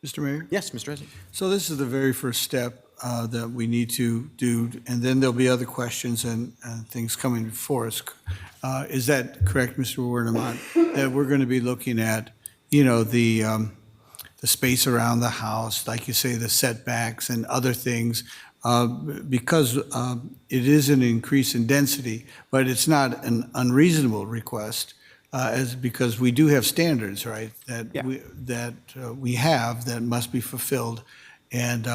Mr. Mayor?
Yes, Mr. Resnick.
So this is the very first step that we need to do, and then there'll be other questions and things coming before us. Is that correct, Mr. Wernimont? That we're going to be looking at, the space around the house, like you say, the setbacks and other things, because it is an increase in density, but it's not an unreasonable request, because we do have standards, right? That we have that must be fulfilled. And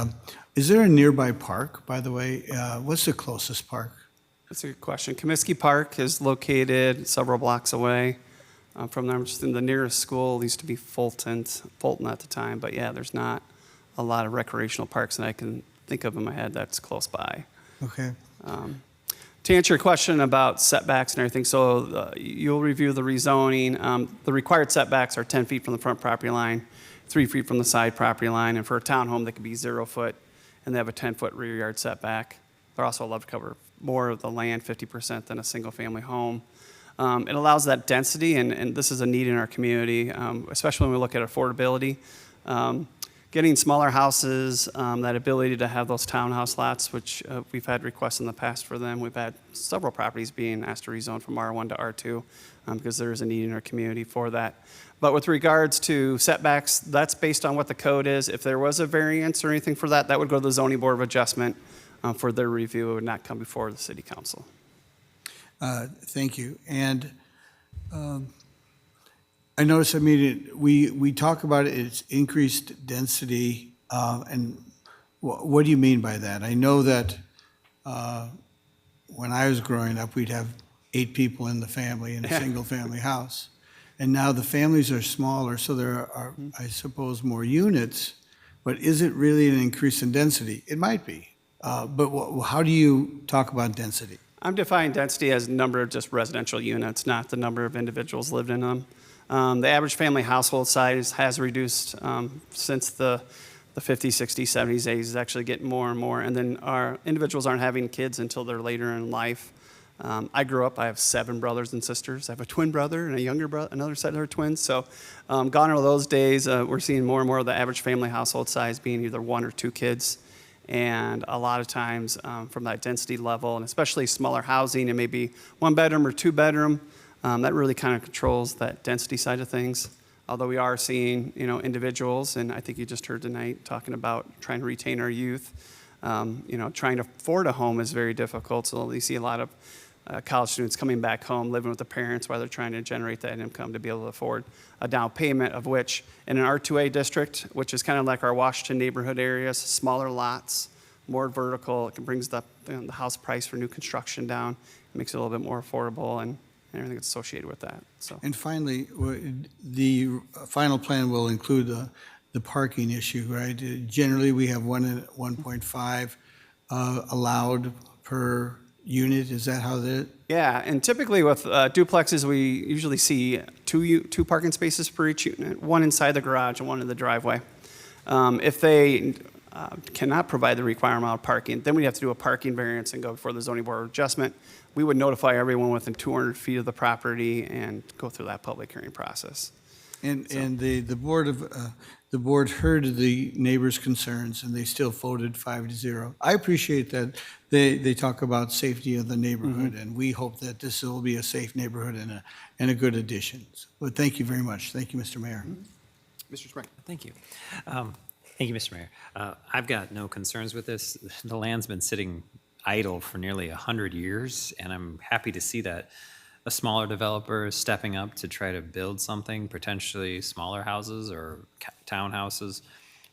is there a nearby park, by the way? What's the closest park?
That's a good question. Comiskey Park is located several blocks away from them. Just in the nearest school used to be Fulton at the time. But yeah, there's not a lot of recreational parks that I can think of in my head that's close by.
Okay.
To answer your question about setbacks and everything, so you'll review the rezoning. The required setbacks are 10 feet from the front property line, 3 feet from the side property line, and for a townhome, they could be 0 foot, and they have a 10-foot rear yard setback. They're also allowed to cover more of the land, 50%, than a single-family home. It allows that density, and this is a need in our community, especially when we look at affordability. Getting smaller houses, that ability to have those townhouse lots, which we've had requests in the past for them. We've had several properties being asked to rezone from R1 to R2 because there is a need in our community for that. But with regards to setbacks, that's based on what the code is. If there was a variance or anything for that, that would go to the Zoning Board of Adjustment for their review. It would not come before the City Council.
Thank you. And I noticed, we talk about its increased density, and what do you mean by that? I know that when I was growing up, we'd have 8 people in the family in a single-family house. And now the families are smaller, so there are, I suppose, more units. But is it really an increase in density? It might be. But how do you talk about density?
I'm defining density as the number of just residential units, not the number of individuals lived in them. The average family household size has reduced since the 50s, 60s, 70s, 80s. It's actually getting more and more. And then our individuals aren't having kids until they're later in life. I grew up, I have 7 brothers and sisters. I have a twin brother and a younger brother, another set of her twins. So gone are those days. We're seeing more and more of the average family household size being either 1 or 2 kids. And a lot of times from that density level, and especially smaller housing, and maybe 1 bedroom or 2 bedroom, that really kind of controls that density side of things. Although we are seeing, individuals, and I think you just heard tonight talking about trying to retain our youth. Trying to afford a home is very difficult. So you see a lot of college students coming back home, living with the parents while they're trying to generate that income to be able to afford a down payment, of which in an R2A district, which is kind of like our Washington neighborhood areas, smaller lots, more vertical, it brings the house price for new construction down. It makes it a little bit more affordable and everything that's associated with that. So.
And finally, the final plan will include the parking issue, right? Generally, we have 1.5 allowed per unit. Is that how that?
Yeah, and typically with duplexes, we usually see two parking spaces per each unit, 1 inside the garage and 1 in the driveway. If they cannot provide the required amount of parking, then we have to do a parking variance and go before the Zoning Board of Adjustment. We would notify everyone within 200 feet of the property and go through that public hearing process.
And the board heard the neighbors' concerns, and they still voted 5-0. I appreciate that they talk about safety of the neighborhood, and we hope that this will be a safe neighborhood and a good addition. But thank you very much. Thank you, Mr. Mayor.
Mr. Sprang.
Thank you. Thank you, Mr. Mayor. I've got no concerns with this. The land's been sitting idle for nearly 100 years, and I'm happy to see that a smaller developer is stepping up to try to build something, potentially smaller houses or townhouses.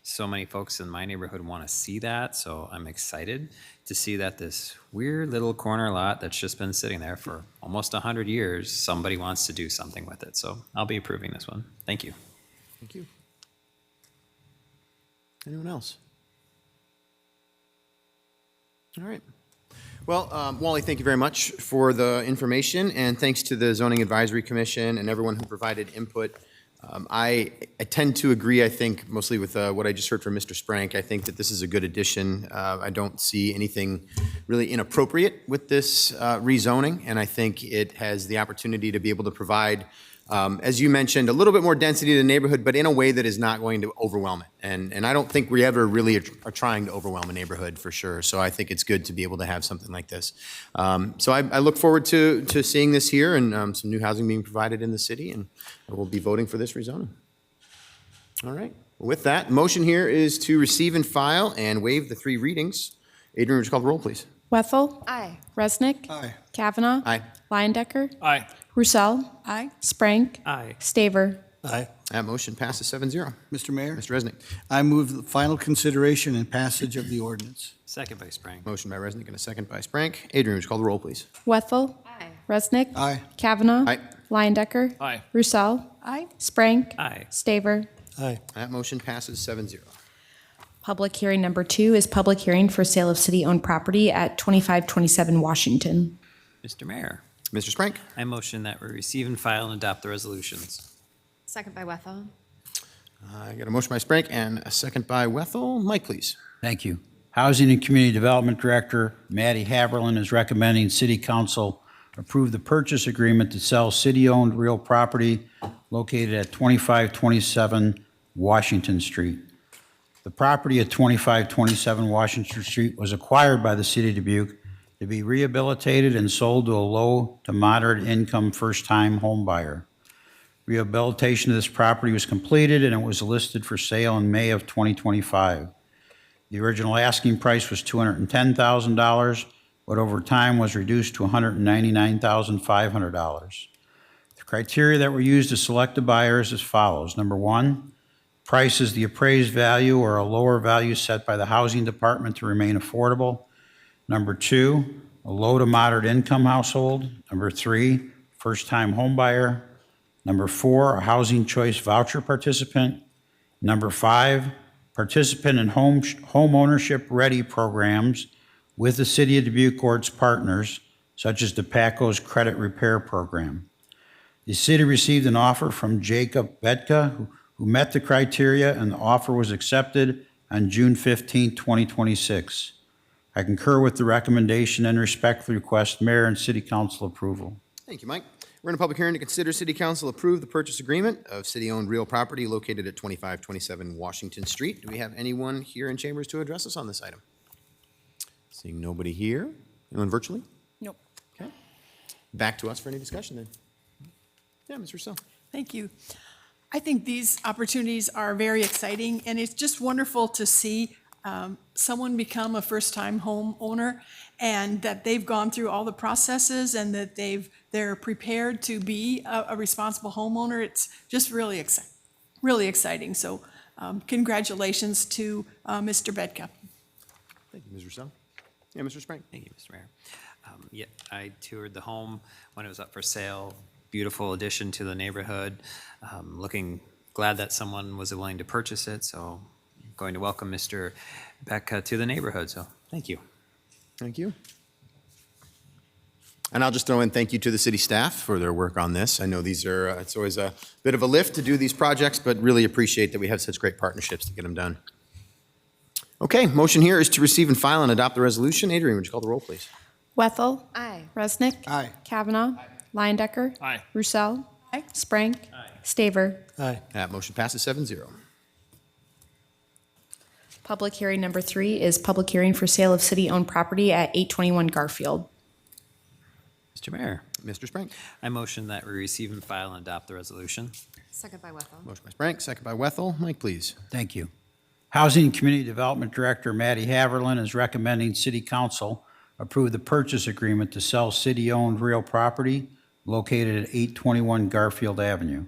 So many folks in my neighborhood want to see that, so I'm excited to see that this weird little corner lot that's just been sitting there for almost 100 years, somebody wants to do something with it. So I'll be approving this one. Thank you.
Thank you. Anyone else? All right. Well, Wally, thank you very much for the information, and thanks to the Zoning Advisory Commission and everyone who provided input. I tend to agree, I think, mostly with what I just heard from Mr. Sprank. I think that this is a good addition. I don't see anything really inappropriate with this rezoning, and I think it has the opportunity to be able to provide As you mentioned, a little bit more density to the neighborhood, but in a way that is not going to overwhelm it. And I don't think we ever really are trying to overwhelm a neighborhood for sure. So I think it's good to be able to have something like this. So I look forward to seeing this here and some new housing being provided in the city, and we'll be voting for this rezoning. All right. With that, motion here is to receive and file and waive the 3 readings. Adrian, would you call the roll, please?
Wethel.
Aye.
Resnick.
Aye.
Kavanaugh.
Aye.
Leyendecker.
Aye.
Roussel.
Aye.
Sprank.
Aye.
Staver.
Aye.
That motion passes 7-0.
Mr. Mayor,
Mr. Resnick.
I move the final consideration and passage of the ordinance.
Second by Sprang.
Motion by Resnick and a second by Sprank. Adrian, would you call the roll, please?
Wethel.
Aye.
Resnick.
Aye.
Kavanaugh.
Aye.
Leyendecker.
Aye.
Roussel.
Aye.
Sprank.
Aye.
Staver.
Aye.
That motion passes 7-0.
Public hearing number 2 is public hearing for sale of city-owned property at 2527 Washington.
Mr. Mayor,
Mr. Sprank.
I motion that we receive and file and adopt the resolutions.
Second by Wethel.
I got a motion by Sprank and a second by Wethel. Mike, please.
Thank you. Housing and Community Development Director Maddie Haberlin is recommending City Council approve the purchase agreement to sell city-owned real property located at 2527 Washington Street. The property at 2527 Washington Street was acquired by the City of Dubuque to be rehabilitated and sold to a low to moderate income first-time home buyer. Rehabilitation of this property was completed and it was listed for sale in May of 2025. The original asking price was $210,000, but over time was reduced to $199,500. The criteria that were used to select the buyer is as follows. Number 1, price is the appraised value or a lower value set by the housing department to remain affordable. Number 2, a low to moderate income household. Number 3, first-time home buyer. Number 4, a housing choice voucher participant. Number 5, participant in home ownership ready programs with the City of Dubuque or its partners, such as DePaco's credit repair program. The city received an offer from Jacob Bedka, who met the criteria, and the offer was accepted on June 15, 2026. I concur with the recommendation and respectfully request Mayor and City Council approval.
Thank you, Mike. We're in a public hearing to consider City Council approve the purchase agreement of city-owned real property located at 2527 Washington Street. Do we have anyone here in chambers to address us on this item? Seeing nobody here. Anyone virtually?
Nope.
Okay. Back to us for any discussion then. Yeah, Ms. Rousseau.
Thank you. I think these opportunities are very exciting, and it's just wonderful to see someone become a first-time home owner and that they've gone through all the processes and that they're prepared to be a responsible homeowner. It's just really exciting. So congratulations to Mr. Bedka.
Thank you, Ms. Rousseau. Yeah, Mr. Sprank.
Thank you, Mr. Mayor. Yeah, I toured the home when it was up for sale. Beautiful addition to the neighborhood. Glad that someone was willing to purchase it. So I'm going to welcome Mr. Beck to the neighborhood. So thank you.
Thank you. And I'll just throw in thank you to the city staff for their work on this. I know these are, it's always a bit of a lift to do these projects, but really appreciate that we have such great partnerships to get them done. Okay, motion here is to receive and file and adopt the resolution. Adrian, would you call the roll, please?
Wethel.
Aye.
Resnick.
Aye.
Kavanaugh. Leyendecker.
Aye.
Roussel.
Aye.
Sprank. Staver.
Aye.
That motion passes 7-0.
Public hearing number 3 is public hearing for sale of city-owned property at 821 Garfield.
Mr. Mayor,
Mr. Sprank.
I motion that we receive and file and adopt the resolution.
Second by Wethel.
Motion by Sprank, second by Wethel. Mike, please.
Thank you. Housing and Community Development Director Maddie Haberlin is recommending City Council approve the purchase agreement to sell city-owned real property located at 821 Garfield Avenue.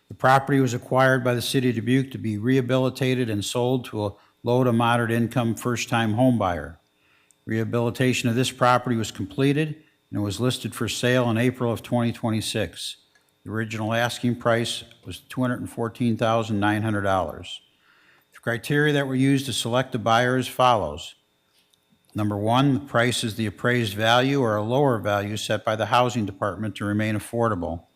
The property was acquired by the City of Dubuque to be rehabilitated and sold to a low to moderate income first-time home buyer. Rehabilitation of this property was completed and it was listed for sale in April of 2026. The original asking price was $214,900. The criteria that were used to select the buyer as follows. Number 1, the price is the appraised value or a lower value set by the housing department to remain affordable.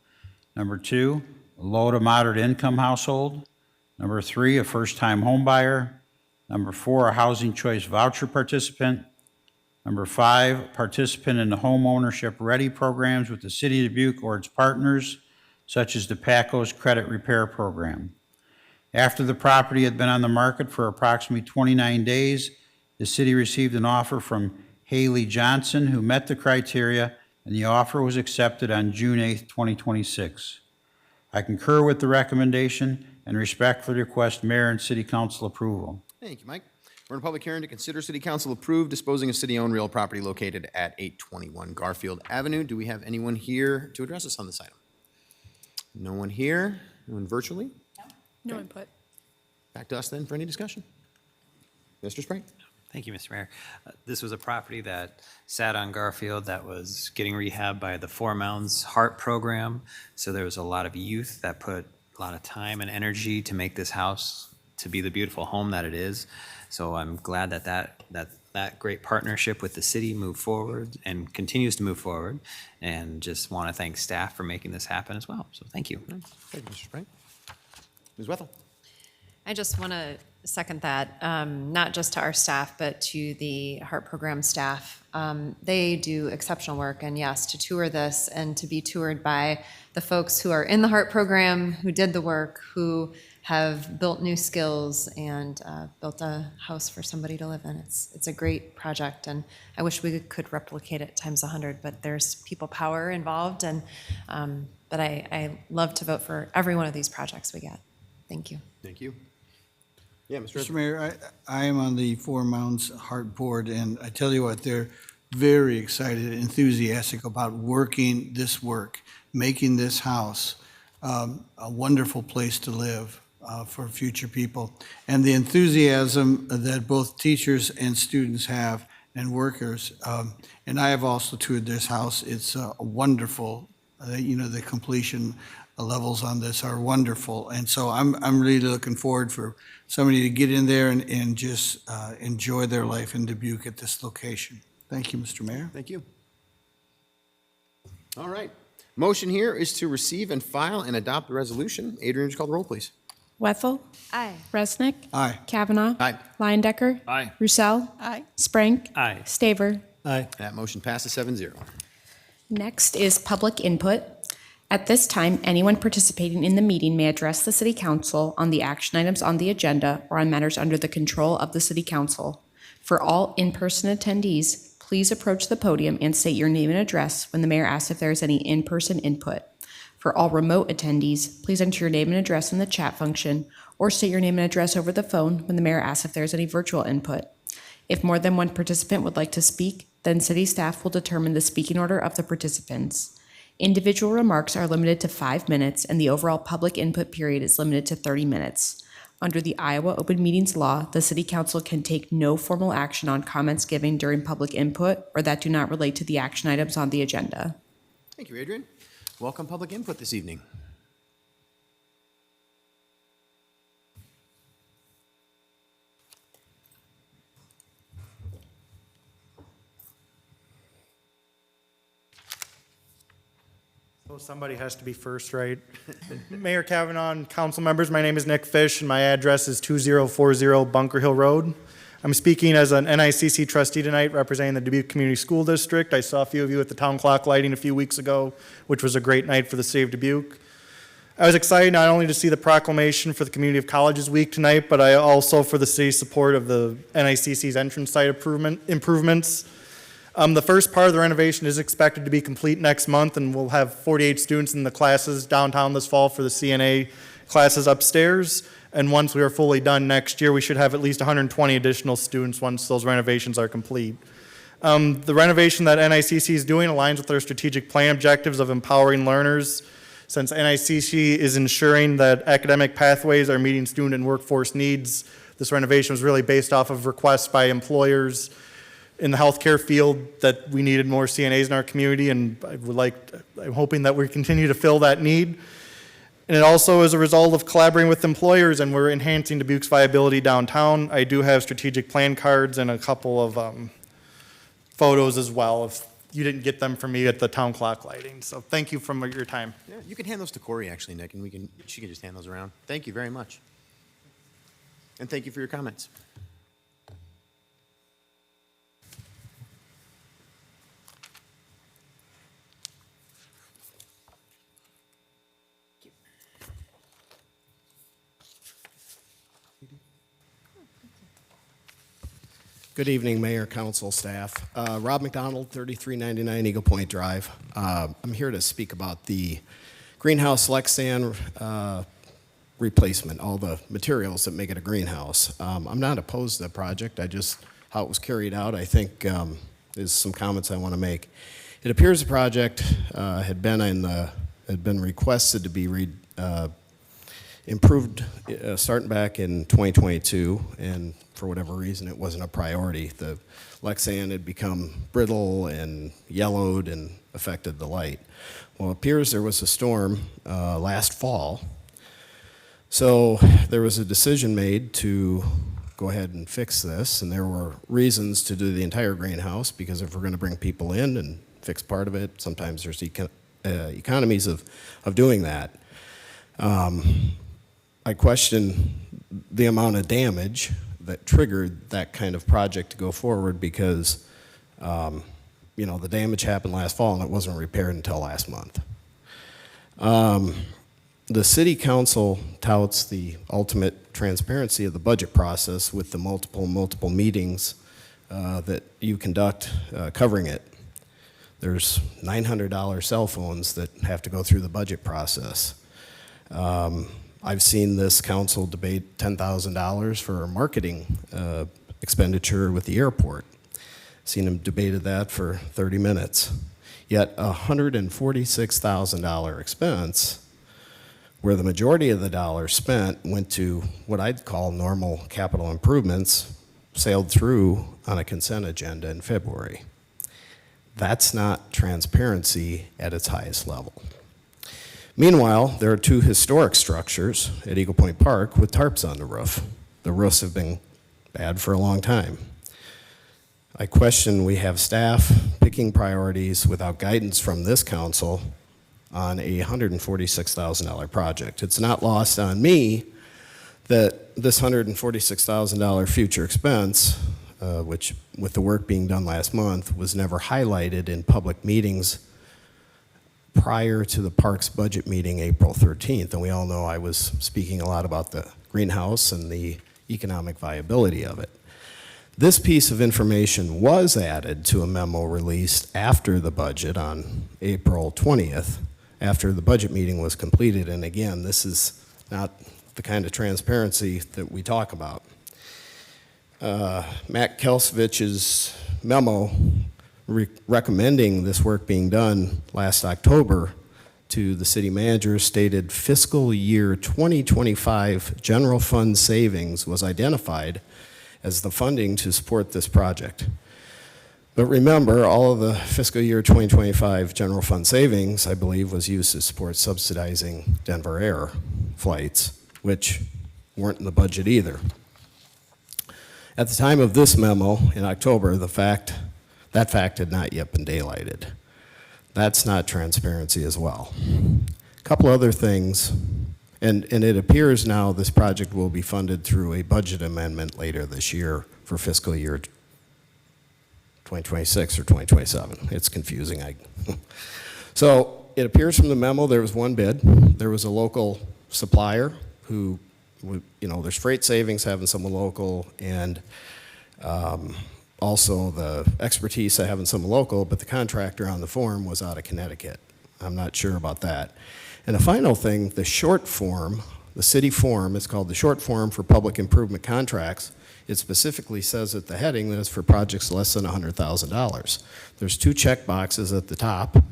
Number 2, a low to moderate income household. Number 3, a first-time home buyer. Number 4, a housing choice voucher participant. Number 5, participant in the home ownership ready programs with the City of Dubuque or its partners, such as the PACO's Credit Repair Program. After the property had been on the market for approximately 29 days, the city received an offer from Haley Johnson, who met the criteria, and the offer was accepted on June 8th, 2026. I concur with the recommendation and respectfully request mayor and city council approval.
Thank you, Mike. We're in a public hearing to consider city council approved disposing of city-owned real property located at 821 Garfield Avenue. Do we have anyone here to address us on this item? No one here? No one virtually?
No input.
Back to us then for any discussion. Mr. Sprague?
Thank you, Mr. Mayor. This was a property that sat on Garfield that was getting rehabbed by the Four Mountains Heart Program. So there was a lot of youth that put a lot of time and energy to make this house to be the beautiful home that it is. So I'm glad that great partnership with the city moved forward and continues to move forward. And just want to thank staff for making this happen as well. So thank you.
Thank you, Mr. Sprague. Ms. Wethel?
I just want to second that, not just to our staff, but to the Heart Program staff. They do exceptional work, and yes, to tour this and to be toured by the folks who are in the Heart Program, who did the work, who have built new skills and built a house for somebody to live in. It's a great project, and I wish we could replicate it times 100, but there's people power involved, and but I love to vote for every one of these projects we get. Thank you.
Thank you. Yeah,
Mr. Mayor, I am on the Four Mountains Heart Board, and I tell you what, they're very excited, enthusiastic about working this work, making this house a wonderful place to live for future people. And the enthusiasm that both teachers and students have and workers, and I have also toured this house. It's a wonderful, the completion levels on this are wonderful. And so I'm really looking forward for somebody to get in there and just enjoy their life in Dubuque at this location. Thank you, Mr. Mayor.
Thank you. All right. Motion here is to receive and file and adopt the resolution. Adrian, would you call the roll, please?
Wethel.
Aye.
Resnick.
Aye.
Kavanaugh.
Aye.
Leyendecker.
Aye.
Roussel.
Aye.
Sprank.
Aye.
Staver.
Aye.
That motion passes 7-0.
Next is public input. At this time, anyone participating in the meeting may address the city council on the action items on the agenda or on matters under the control of the city council. For all in-person attendees, please approach the podium and state your name and address when the mayor asks if there is any in-person input. For all remote attendees, please enter your name and address in the chat function or state your name and address over the phone when the mayor asks if there is any virtual input. If more than one participant would like to speak, then city staff will determine the speaking order of the participants. Individual remarks are limited to 5 minutes, and the overall public input period is limited to 30 minutes. Under the Iowa Open Meetings Law, the City Council can take no formal action on comments given during public input or that do not relate to the action items on the agenda.
Thank you, Adrian. Welcome public input this evening.
So somebody has to be first, right? Mayor Kavanaugh and council members, my name is Nick Fish, and my address is 2040 Bunker Hill Road. I'm speaking as an NICC trustee tonight, representing the Dubuque Community School District. I saw a few of you at the town clock lighting a few weeks ago, which was a great night for the city of Dubuque. I was excited not only to see the proclamation for the Community of Colleges Week tonight, but I also for the city's support of the NICC's entrance site improvements. The first part of the renovation is expected to be complete next month, and we'll have 48 students in the classes downtown this fall for the CNA classes upstairs. And once we are fully done next year, we should have at least 120 additional students once those renovations are complete. The renovation that NICC is doing aligns with their strategic plan objectives of empowering learners. Since NICC is ensuring that academic pathways are meeting student and workforce needs, this renovation was really based off of requests by employers in the healthcare field that we needed more CNAs in our community, and I'm hoping that we continue to fill that need. And it also is a result of collaborating with employers, and we're enhancing Dubuque's viability downtown. I do have strategic plan cards and a couple of photos as well, if you didn't get them from me at the town clock lighting. So thank you for your time.
Yeah, you can hand those to Corey, actually, Nick, and she can just hand those around. Thank you very much. And thank you for your comments.
Good evening, Mayor, Council, staff. Rob McDonald, 3399 Eagle Point Drive. I'm here to speak about the greenhouse Lexan replacement, all the materials that make it a greenhouse. I'm not opposed to the project. How it was carried out, I think, is some comments I want to make. It appears the project had been requested to be improved starting back in 2022, and for whatever reason, it wasn't a priority. The Lexan had become brittle and yellowed and affected the light. Well, it appears there was a storm last fall, so there was a decision made to go ahead and fix this, and there were reasons to do the entire greenhouse, because if we're going to bring people in and fix part of it, sometimes there's economies of doing that. I question the amount of damage that triggered that kind of project to go forward, because the damage happened last fall and it wasn't repaired until last month. The City Council touts the ultimate transparency of the budget process with the multiple meetings that you conduct covering it. There's $900 cell phones that have to go through the budget process. I've seen this council debate $10,000 for a marketing expenditure with the airport. Seen them debated that for 30 minutes. Yet a $146,000 expense, where the majority of the dollars spent went to what I'd call normal capital improvements, sailed through on a consent agenda in February. That's not transparency at its highest level. Meanwhile, there are two historic structures at Eagle Point Park with tarps on the roof. The roofs have been bad for a long time. I question we have staff picking priorities without guidance from this council on a $146,000 project. It's not lost on me that this $146,000 future expense, which with the work being done last month, was never highlighted in public meetings prior to the park's budget meeting April 13th. And we all know I was speaking a lot about the greenhouse and the economic viability of it. This piece of information was added to a memo released after the budget on April 20th, after the budget meeting was completed. And again, this is not the kind of transparency that we talk about. Matt Kelsovich's memo recommending this work being done last October to the city manager stated fiscal year 2025 general fund savings was identified as the funding to support this project. But remember, all of the fiscal year 2025 general fund savings, I believe, was used to support subsidizing Denver Air flights, which weren't in the budget either. At the time of this memo in October, that fact had not yet been daylighted. That's not transparency as well. A couple other things, and it appears now this project will be funded through a budget amendment later this year for fiscal year 2026 or 2027. It's confusing. So it appears from the memo there was one bid. There was a local supplier who, there's freight savings having someone local, and also the expertise of having someone local, but the contractor on the form was out of Connecticut. I'm not sure about that. And the final thing, the short form, the city form, it's called the short form for public improvement contracts. It specifically says at the heading that it's for projects less than $100,000. There's two check boxes at the top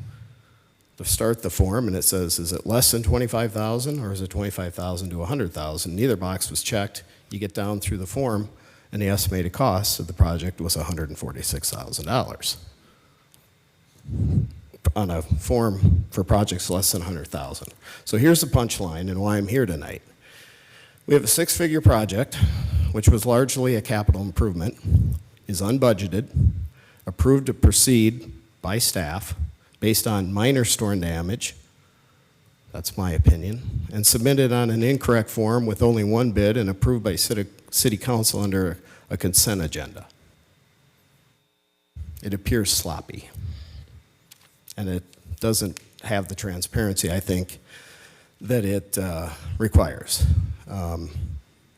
to start the form, and it says, is it less than $25,000 or is it $25,000 to $100,000? Neither box was checked. You get down through the form, and the estimated cost of the project was $146,000 on a form for projects less than $100,000. So here's the punchline and why I'm here tonight. We have a six-figure project, which was largely a capital improvement, is unbudgeted, approved to proceed by staff based on minor storm damage, that's my opinion, and submitted on an incorrect form with only one bid and approved by City Council under a consent agenda. It appears sloppy, and it doesn't have the transparency, I think, that it requires.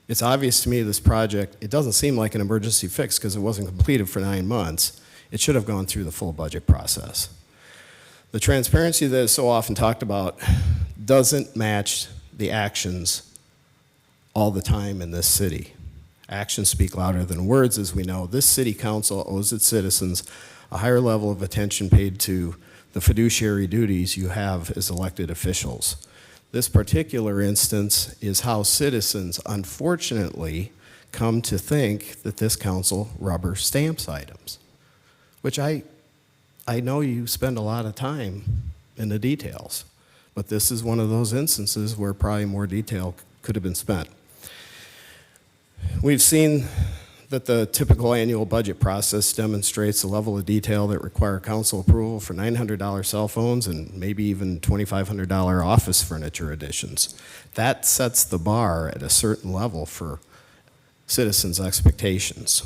It's obvious to me this project, it doesn't seem like an emergency fix because it wasn't completed for 9 months. It should have gone through the full budget process. The transparency that is so often talked about doesn't match the actions all the time in this city. Actions speak louder than words, as we know. This city council owes its citizens a higher level of attention paid to the fiduciary duties you have as elected officials. This particular instance is how citizens, unfortunately, come to think that this council rubber stamps items, which I know you spend a lot of time in the details, but this is one of those instances where probably more detail could have been spent. We've seen that the typical annual budget process demonstrates the level of detail that require council approval for $900 cell phones and maybe even $2,500 office furniture additions. That sets the bar at a certain level for citizens' expectations.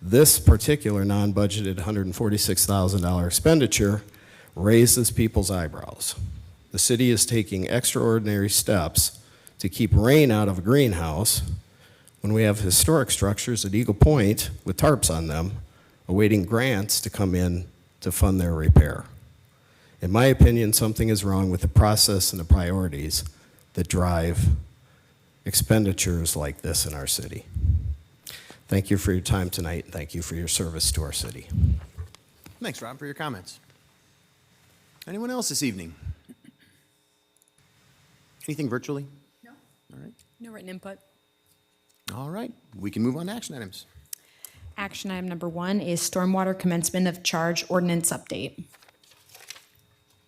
This particular non-budgeted $146,000 expenditure raises people's eyebrows. The city is taking extraordinary steps to keep rain out of a greenhouse when we have historic structures at Eagle Point with tarps on them, awaiting grants to come in to fund their repair. In my opinion, something is wrong with the process and the priorities that drive expenditures like this in our city. Thank you for your time tonight, and thank you for your service to our city.
Thanks, Rob, for your comments. Anyone else this evening? Anything virtually?
No.
All right.
No written input.
All right. We can move on to action items.
Action item number 1 is stormwater commencement of charge ordinance update.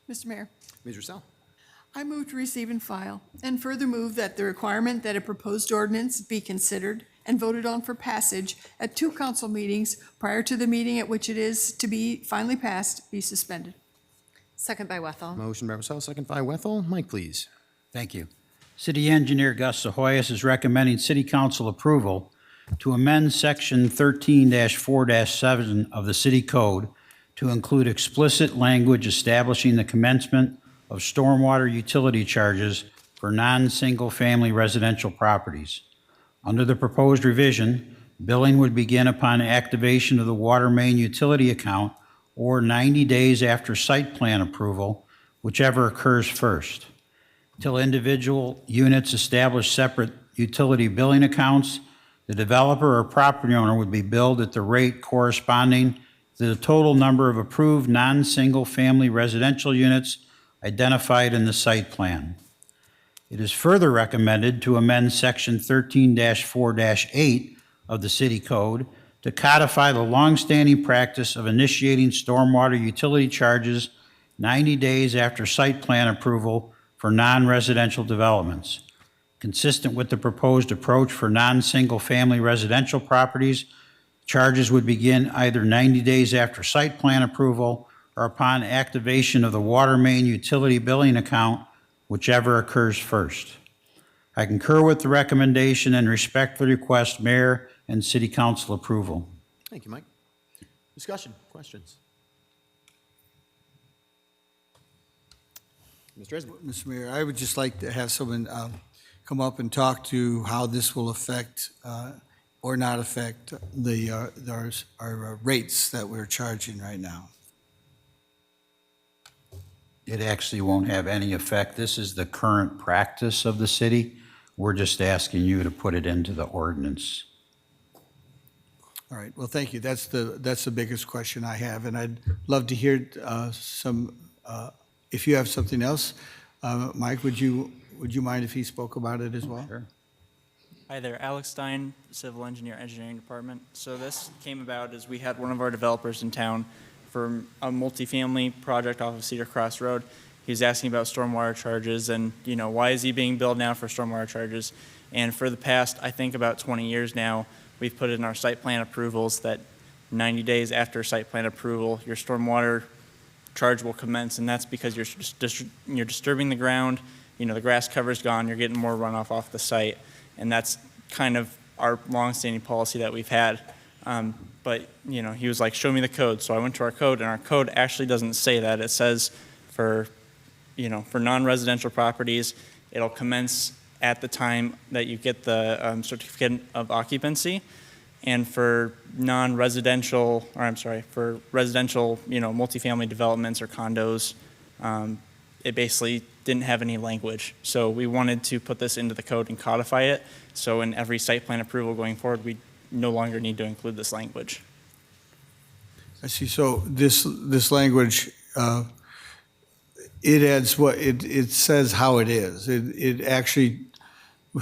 Mr. Mayor,
Ms. Russell.
I move to receive and file, and further move that the requirement that a proposed ordinance be considered and voted on for passage at 2 council meetings prior to the meeting at which it is to be finally passed be suspended.
Second by Wethel.
Motion by Russell, second by Wethel. Mike, please.
Thank you. City Engineer Gus Zahoyas is recommending City Council approval to amend Section 13-4-7 of the City Code to include explicit language establishing the commencement of stormwater utility charges for non-single-family residential properties. Under the proposed revision, billing would begin upon activation of the water main utility account or 90 days after site plan approval, whichever occurs first. Until individual units establish separate utility billing accounts, the developer or property owner would be billed at the rate corresponding to the total number of approved non-single-family residential units identified in the site plan. It is further recommended to amend Section 13-4-8 of the City Code to codify the longstanding practice of initiating stormwater utility charges 90 days after site plan approval for non-residential developments. Consistent with the proposed approach for non-single-family residential properties, charges would begin either 90 days after site plan approval or upon activation of the water main utility billing account, whichever occurs first. I concur with the recommendation and respectfully request Mayor and City Council approval.
Thank you, Mike. Discussion, questions? Mr. Esmond.
Mr. Mayor, I would just like to have someone come up and talk to how this will affect or not affect our rates that we're charging right now.
It actually won't have any effect. This is the current practice of the city. We're just asking you to put it into the ordinance.
All right, well, thank you. That's the biggest question I have, and I'd love to hear if you have something else. Mike, would you mind if he spoke about it as well?
Sure.
Hi there, Alex Stein, Civil Engineer, Engineering Department. So this came about as we had one of our developers in town for a multifamily project off of Cedar Cross Road. He was asking about stormwater charges and, why is he being billed now for stormwater charges? And for the past, I think about 20 years now, we've put in our site plan approvals that 90 days after site plan approval, your stormwater charge will commence, and that's because you're disturbing the ground, the grass cover's gone, you're getting more runoff off the site, and that's kind of our long-standing policy that we've had. But he was like, show me the code. So I went to our code, and our code actually doesn't say that. It says for non-residential properties, it'll commence at the time that you get the certificate of occupancy. And for non-residential, or I'm sorry, for residential, multifamily developments or condos, it basically didn't have any language. So we wanted to put this into the code and codify it. So in every site plan approval going forward, we no longer need to include this language.
I see. So this language, it adds it says how it is. It actually,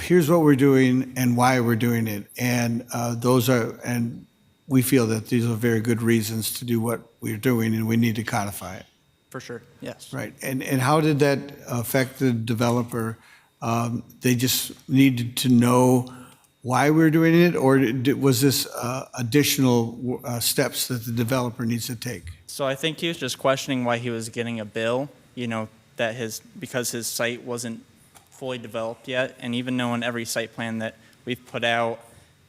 here's what we're doing and why we're doing it. And and we feel that these are very good reasons to do what we're doing, and we need to codify it.
For sure, yes.
Right. And how did that affect the developer? They just needed to know why we're doing it, or was this additional steps that the developer needs to take?
So I think he was just questioning why he was getting a bill, that because his site wasn't fully developed yet. And even knowing every site plan that we've put out,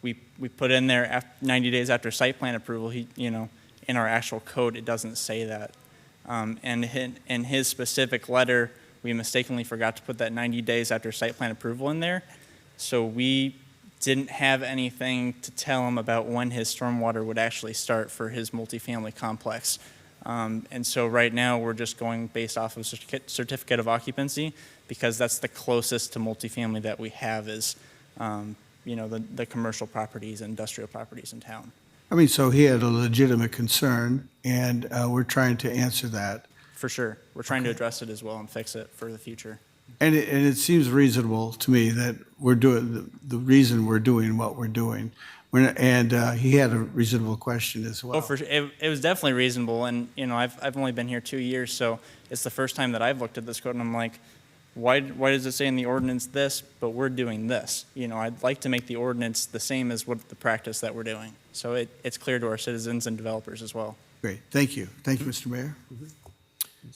we put in there 90 days after site plan approval, in our actual code, it doesn't say that. And in his specific letter, we mistakenly forgot to put that 90 days after site plan approval in there. So we didn't have anything to tell him about when his stormwater would actually start for his multifamily complex. And so right now we're just going based off of certificate of occupancy, because that's the closest to multifamily that we have is, the commercial properties and industrial properties in town.
I mean, so he had a legitimate concern, and we're trying to answer that.
For sure. We're trying to address it as well and fix it for the future.
And it seems reasonable to me that we're doing the reason we're doing what we're doing. He had a reasonable question as well.
Oh, it was definitely reasonable. And, I've only been here 2 years, so it's the first time that I've looked at this code, and I'm like, why does it say in the ordinance this, but we're doing this? I'd like to make the ordinance the same as what the practice that we're doing. So it's clear to our citizens and developers as well.
Great. Thank you. Thank you, Mr. Mayor.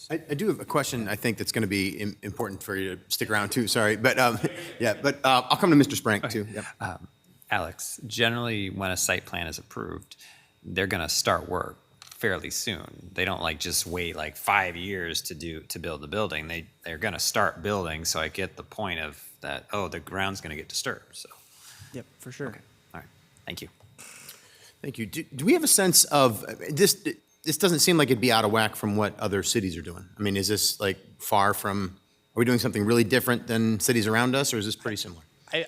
I do have a question, I think, that's going to be important for you to stick around, too. Sorry. But, I'll come to Mr. Sprank, too. Yep.
Alex, generally, when a site plan is approved, they're going to start work fairly soon. They don't just wait 5 years to build the building. They're going to start building. So I get the point of that. Oh, the ground's going to get disturbed. So.
Yep, for sure.
Okay. All right. Thank you.
Thank you. Do we have a sense of this? This doesn't seem like it'd be out of whack from what other cities are doing. I mean, is this far from? Are we doing something really different than cities around us, or is this pretty similar?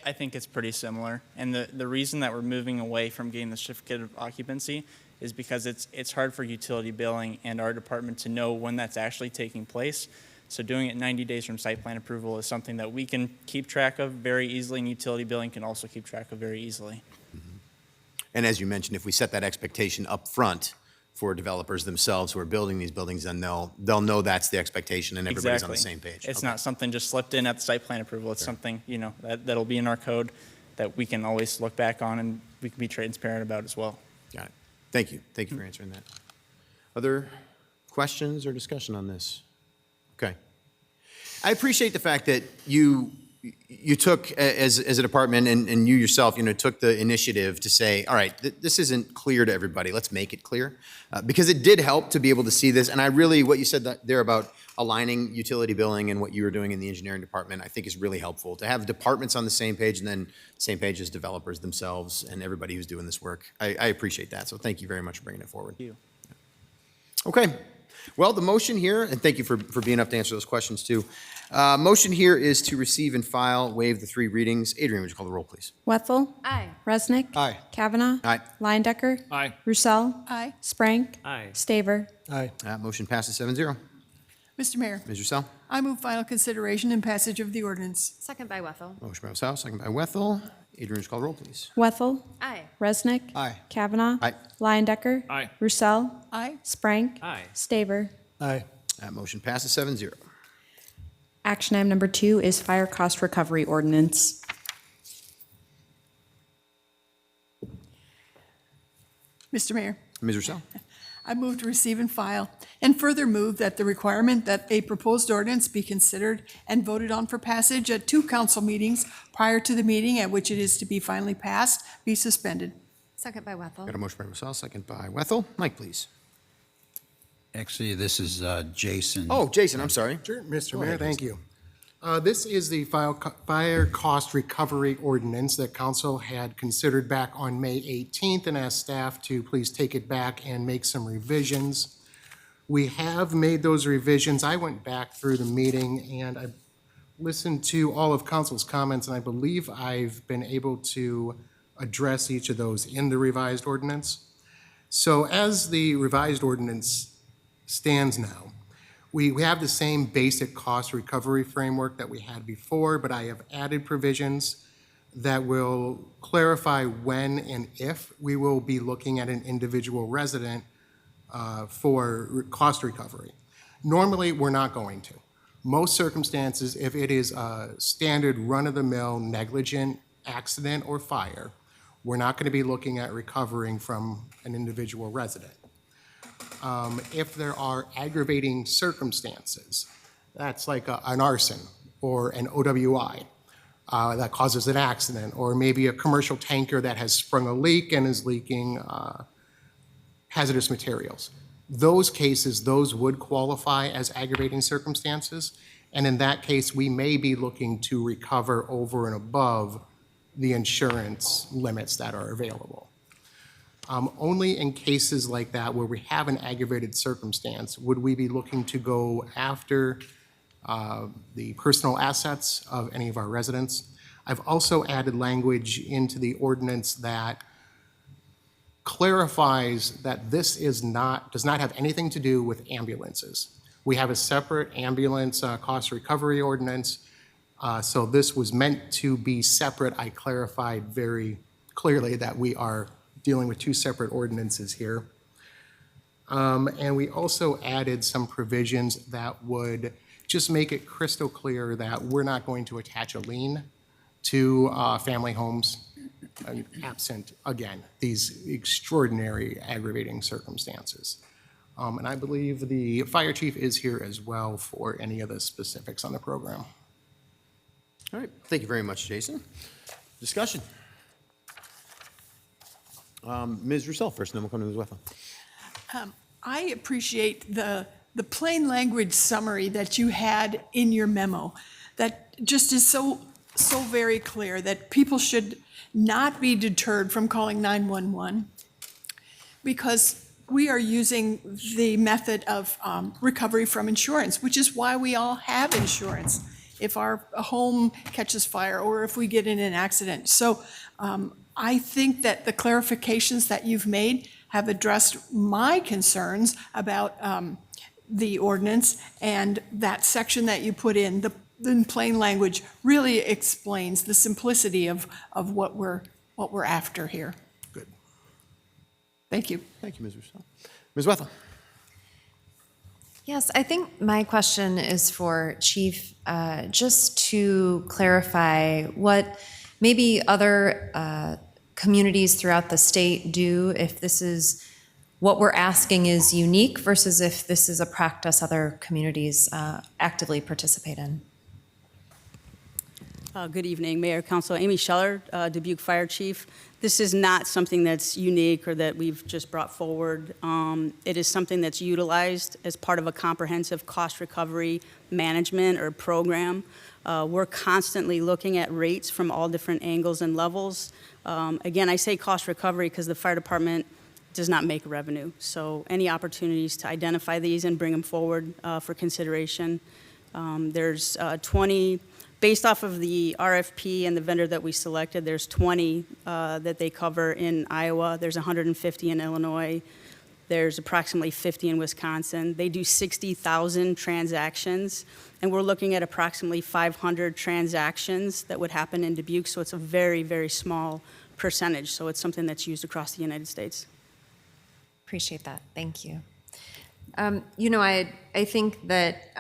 I think it's pretty similar. And the reason that we're moving away from getting the certificate of occupancy is because it's hard for utility billing and our department to know when that's actually taking place. So doing it 90 days from site plan approval is something that we can keep track of very easily, and utility billing can also keep track of very easily.
Mm-hmm. And as you mentioned, if we set that expectation up front for developers themselves who are building these buildings, then they'll know that's the expectation and everybody's on the same page.
It's not something just slipped in at the site plan approval. It's something, that'll be in our code that we can always look back on and we can be transparent about as well.
Got it. Thank you. Thank you for answering that. Other questions or discussion on this? Okay. I appreciate the fact that you took, as a department, and you yourself, took the initiative to say, all right, this isn't clear to everybody. Let's make it clear. Because it did help to be able to see this. And what you said there about aligning utility billing and what you were doing in the engineering department, I think is really helpful. To have departments on the same page and then same page as developers themselves and everybody who's doing this work. I appreciate that. So thank you very much for bringing it forward.
Thank you.
Okay. Well, the motion here, and thank you for being up to answer those questions too. Motion here is to receive and file, waive the 3 readings. Adrian, would you call the roll, please?
Wethel.
Aye.
Resnick.
Aye.
Kavanaugh.
Aye.
Leindecker.
Aye.
Roussel.
Aye.
Sprank.
Aye.
Staver.
Aye.
Motion passes 7-0.
Mr. Mayor,
Ms. Roussel?
I move final consideration and passage of the ordinance.
Second by Wethel.
Motion by Roussel, second by Wethel. Adrian, would you call the roll, please?
Wethel.
Aye.
Resnick.
Aye.
Kavanaugh.
Aye.
Leindecker.
Aye.
Roussel.
Aye.
Sprank.
Aye.
Staver.
Aye.
That motion passes 7-0.
Action item number 2 is fire cost recovery ordinance.
Mr. Mayor,
Ms. Roussel?
I move to receive and file, and further move that the requirement that a proposed ordinance be considered and voted on for passage at 2 council meetings prior to the meeting at which it is to be finally passed be suspended.
Second by Wethel.
Got a motion by Roussel, second by Wethel. Mike, please.
Actually, this is Jason.
Oh, Jason, I'm sorry.
Sure, Mr.
Go
Mayor,
ahead,
thank
Jason.
you. This is the fire cost recovery ordinance that council had considered back on May 18th and asked staff to please take it back and make some revisions. We have made those revisions. I went back through the meeting and I listened to all of council's comments, and I believe I've been able to address each of those in the revised ordinance. So as the revised ordinance stands now, we have the same basic cost recovery framework that we had before, but I have added provisions that will clarify when and if we will be looking at an individual resident for cost recovery. Normally, we're not going to. Most circumstances, if it is a standard run-of-the-mill negligent accident or fire, we're not going to be looking at recovering from an individual resident. If there are aggravating circumstances, that's like an arson or an OWI that causes an accident, or maybe a commercial tanker that has sprung a leak and is leaking hazardous materials. Those cases, those would qualify as aggravating circumstances, and in that case, we may be looking to recover over and above the insurance limits that are available. Only in cases like that where we have an aggravated circumstance would we be looking to go after the personal assets of any of our residents. I've also added language into the ordinance that clarifies that this does not have anything to do with ambulances. We have a separate ambulance cost recovery ordinance, so this was meant to be separate. I clarified very clearly that we are dealing with two separate ordinances here. And we also added some provisions that would just make it crystal clear that we're not going to attach a lien to family homes absent, again, these extraordinary aggravating circumstances. And I believe the fire chief is here as well for any of the specifics on the program.
All right, thank you very much, Jason. Discussion. Ms. Roussel first, and then we'll come to Ms. Wetha.
I appreciate the plain language summary that you had in your memo that just is so very clear that people should not be deterred from calling 911 because we are using the method of recovery from insurance, which is why we all have insurance if our home catches fire or if we get in an accident. So I think that the clarifications that you've made have addressed my concerns about the ordinance, and that section that you put in plain language really explains the simplicity of what we're after here.
Good.
Thank you.
Thank you, Ms. Roussel. Ms. Wetha.
Yes, I think my question is for Chief, just to clarify what maybe other communities throughout the state do, if this is what we're asking is unique versus if this is a practice other communities actively participate in.
Good evening, Mayor, Council. Amy Scheller, Dubuque Fire Chief. This is not something that's unique or that we've just brought forward. It is something that's utilized as part of a comprehensive cost recovery management or program. We're constantly looking at rates from all different angles and levels. Again, I say cost recovery because the fire department does not make revenue. So any opportunities to identify these and bring them forward for consideration. There's 20, based off of the RFP and the vendor that we selected, there's 20 that they cover in Iowa. There's 150 in Illinois. There's approximately 50 in Wisconsin. They do 60,000 transactions, and we're looking at approximately 500 transactions that would happen in Dubuque, so it's a very, very small percentage. So it's something that's used across the United States.
Appreciate that. Thank you. You know, I think that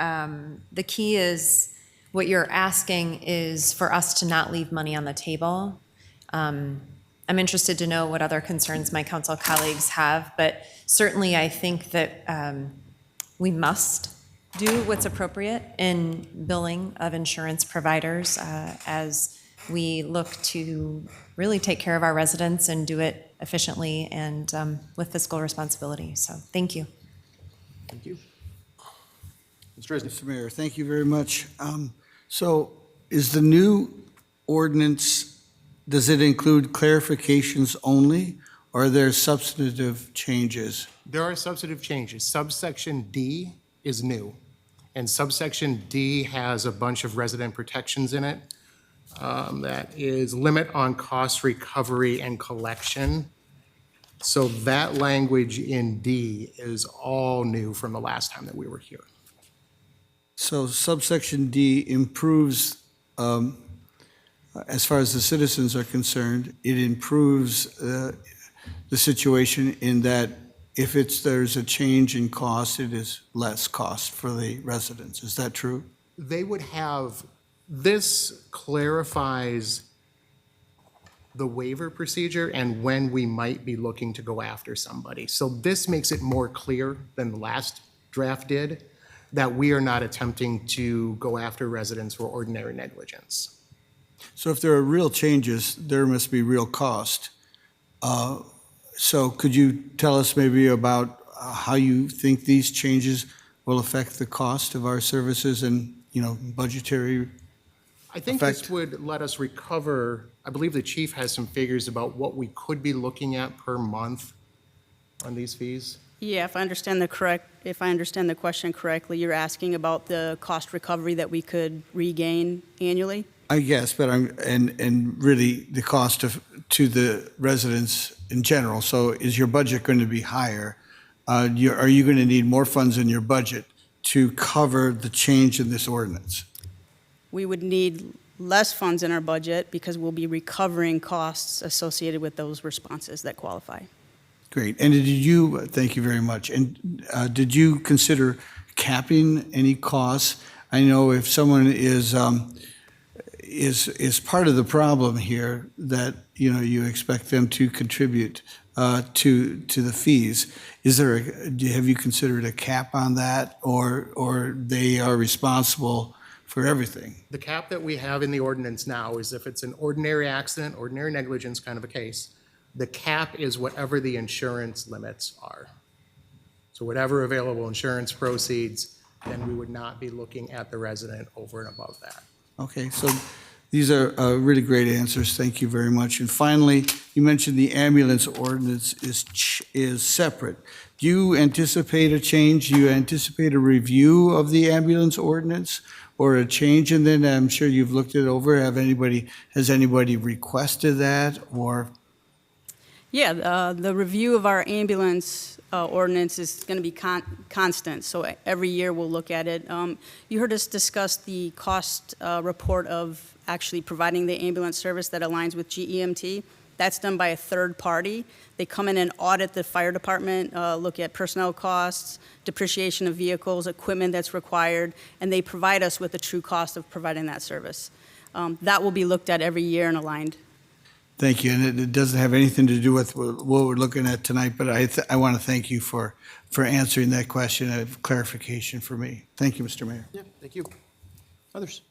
the key is what you're asking is for us to not leave money on the table. I'm interested to know what other concerns my council colleagues have, but certainly I think that we must do what's appropriate in billing of insurance providers as we look to really take care of our residents and do it efficiently and with fiscal responsibility. So thank you.
Thank you. Mr. Dresden.
Mr. Mayor, thank you very much.
So is the new ordinance, does it include clarifications only, or are there substantive changes?
There are substantive changes. Subsection D is new, and subsection D has a bunch of resident protections in it. That is limit on cost recovery and collection. So that language in D is all new from the last time that we were here.
So subsection D improves, as far as the citizens are concerned, it improves the situation in that if there's a change in cost, it is less cost for the residents. Is that true?
They would have, this clarifies the waiver procedure and when we might be looking to go after somebody. So this makes it more clear than the last draft did, that we are not attempting to go after residents for ordinary negligence.
So if there are real changes, there must be real cost. So could you tell us maybe about how you think these changes will affect the cost of our services and, budgetary
I think this would let us recover, I believe the chief has some figures about what we could be looking at per month on these fees.
Yeah, if I understand the question correctly, you're asking about the cost recovery that we could regain annually?
I guess, but and really the cost to the residents in general. So is your budget going to be higher? Are you going to need more funds in your budget to cover the change in this ordinance?
We would need less funds in our budget because we'll be recovering costs associated with those responses that qualify.
Great. And thank you very much. And did you consider capping any costs? I know if someone is part of the problem here that, you expect them to contribute to the fees. Have you considered a cap on that, or they are responsible for everything?
The cap that we have in the ordinance now is if it's an ordinary accident, ordinary negligence kind of a case, the cap is whatever the insurance limits are. So whatever available insurance proceeds, then we would not be looking at the resident over and above that.
Okay, so these are really great answers. Thank you very much. And finally, you mentioned the ambulance ordinance is separate. Do you anticipate a change? Do you anticipate a review of the ambulance ordinance or a change? And then I'm sure you've looked it over. Has anybody requested that, or?
Yeah, the review of our ambulance ordinance is going to be constant, so every year we'll look at it. You heard us discuss the cost report of actually providing the ambulance service that aligns with GEMT. That's done by a third party. They come in and audit the fire department, look at personnel costs, depreciation of vehicles, equipment that's required, and they provide us with the true cost of providing that service. That will be looked at every year and aligned.
Thank you, and it doesn't have anything to do with what we're looking at tonight, but I want to thank you for answering that question, a clarification for me. Thank you, Mr. Mayor.
Yeah, thank you. Others?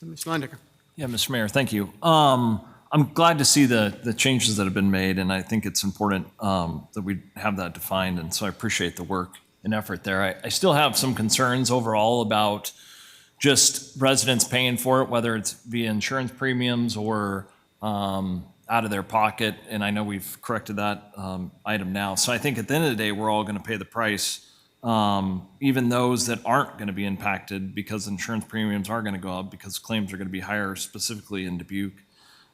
Ms. Landecker.
Yeah, Mr. Mayor, thank you. I'm glad to see the changes that have been made, and I think it's important that we have that defined, and so I appreciate the work and effort there. I still have some concerns overall about just residents paying for it, whether it's via insurance premiums or out of their pocket, and I know we've corrected that item now. So I think at the end of the day, we're all going to pay the price, even those that aren't going to be impacted because insurance premiums are going to go up because claims are going to be higher, specifically in Dubuque,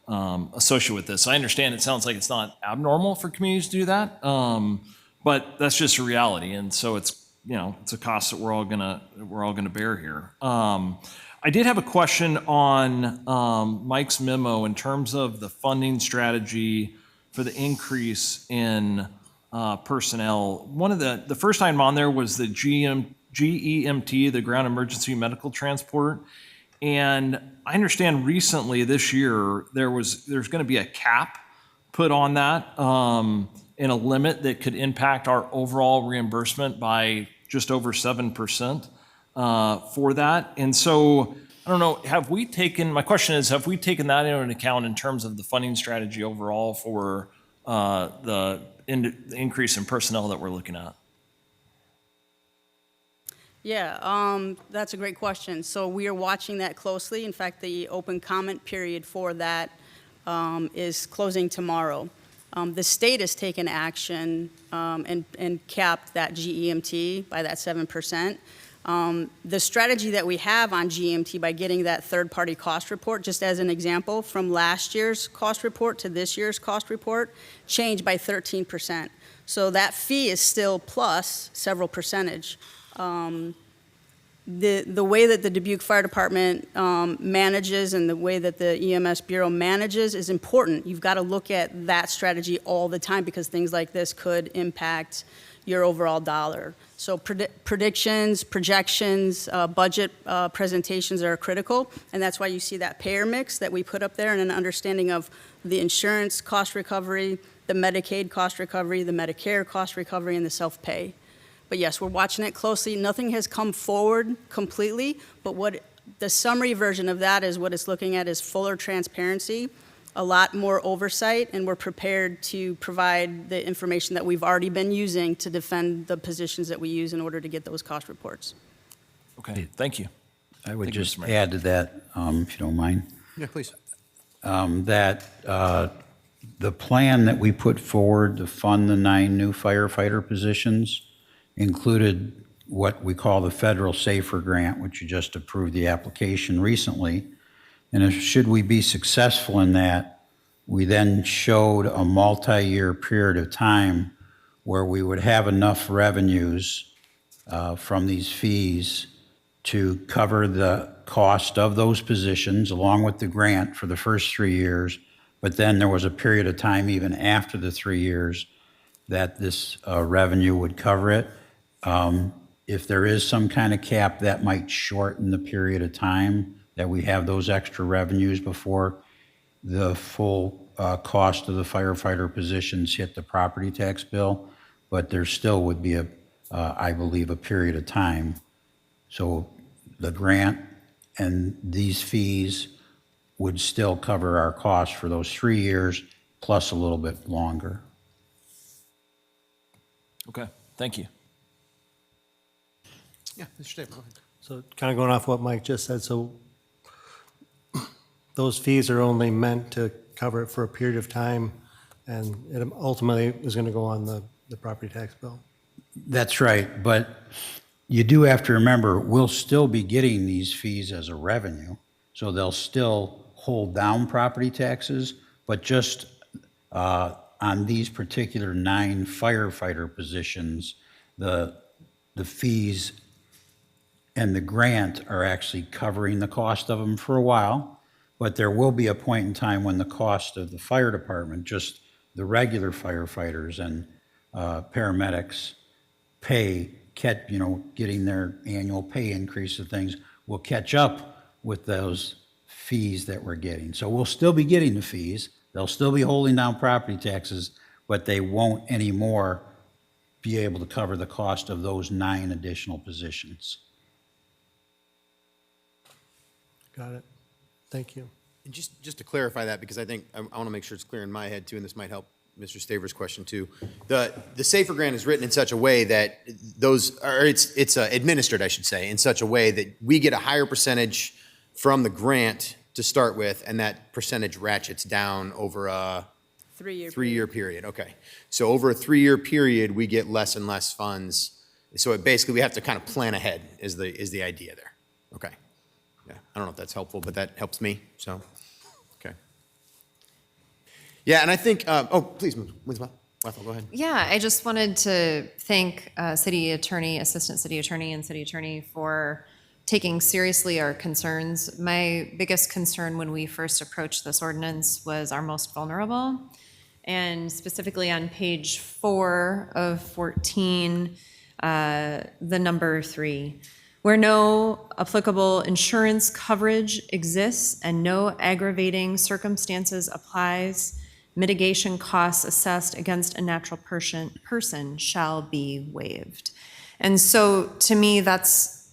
associated with this. I understand it sounds like it's not abnormal for communities to do that, but that's just a reality, and so it's it's a cost that we're all gonna bear here. I did have a question on Mike's memo in terms of the funding strategy for the increase in personnel. One of the first item on there was the GEMT, the Ground Emergency Medical Transport, and I understand recently this year there's going to be a cap put on that and a limit that could impact our overall reimbursement by just over 7% for that. And so, I don't know, my question is, have we taken that into account in terms of the funding strategy overall for the increase in personnel that we're looking at?
Yeah, that's a great question. So we are watching that closely. In fact, the open comment period for that is closing tomorrow. The state has taken action and capped that GEMT by that 7%. The strategy that we have on GMT by getting that third-party cost report, just as an example, from last year's cost report to this year's cost report, changed by 13%. So that fee is still plus several percentage. The way that the Dubuque Fire Department manages and the way that the EMS Bureau manages is important. You've got to look at that strategy all the time because things like this could impact your overall dollar. So predictions, projections, budget presentations are critical, and that's why you see that payer mix that we put up there and an understanding of the insurance cost recovery, the Medicaid cost recovery, the Medicare cost recovery, and the self-pay. But yes, we're watching it closely. Nothing has come forward completely, but what the summary version of that is what it's looking at is fuller transparency, a lot more oversight, and we're prepared to provide the information that we've already been using to defend the positions that we use in order to get those cost reports.
Okay, thank you.
I would
Thank you,
just
Mr. Mayor.
add to that, if you don't mind.
Yeah, please.
That the plan that we put forward to fund the 9 new firefighter positions included what we call the Federal Safer Grant, which you just approved the application recently. And should we be successful in that, we then showed a multi-year period of time where we would have enough revenues from these fees to cover the cost of those positions along with the grant for the first 3 years. But then there was a period of time even after the 3 years that this revenue would cover it. If there is some kind of cap, that might shorten the period of time that we have those extra revenues before the full cost of the firefighter positions hit the property tax bill. But there still would be, I believe, a period of time. So the grant and these fees would still cover our costs for those 3 years, plus a little bit longer.
Okay, thank you.
Yeah, Mr. Staples, go ahead.
So kind of going off what Mike just said, so those fees are only meant to cover it for a period of time, and it ultimately is going to go on the property tax bill.
That's right, but you do have to remember, we'll still be getting these fees as a revenue, so they'll still hold down property taxes, but just on these particular 9 firefighter positions, the fees and the grant are actually covering the cost of them for a while, but there will be a point in time when the cost of the fire department, just the regular firefighters and paramedics pay, getting their annual pay increase of things, will catch up with those fees that we're getting. So we'll still be getting the fees, they'll still be holding down property taxes, but they won't anymore be able to cover the cost of those 9 additional positions.
Got it. Thank you.
And just to clarify that, because I think I want to make sure it's clear in my head too, and this might help Mr. Staver's question too. The Safer Grant is written in such a way that it's administered, I should say, in such a way that we get a higher percentage from the grant to start with, and that percentage ratchets down over a 3-year period. Okay. So over a 3-year period, we get less and less funds. So basically we have to kind of plan ahead is the idea there. Okay. Yeah, I don't know if that's helpful, but that helps me, so, okay. Yeah, and I think, please, Ms. Wethel, go ahead.
Yeah, I just wanted to thank City Attorney, Assistant City Attorney, and City Attorney for taking seriously our concerns. My biggest concern when we first approached this ordinance was our most vulnerable, and specifically on page 4 of 14, the number 3. Where no applicable insurance coverage exists and no aggravating circumstances applies, mitigation costs assessed against a natural person shall be waived. And so to me, that's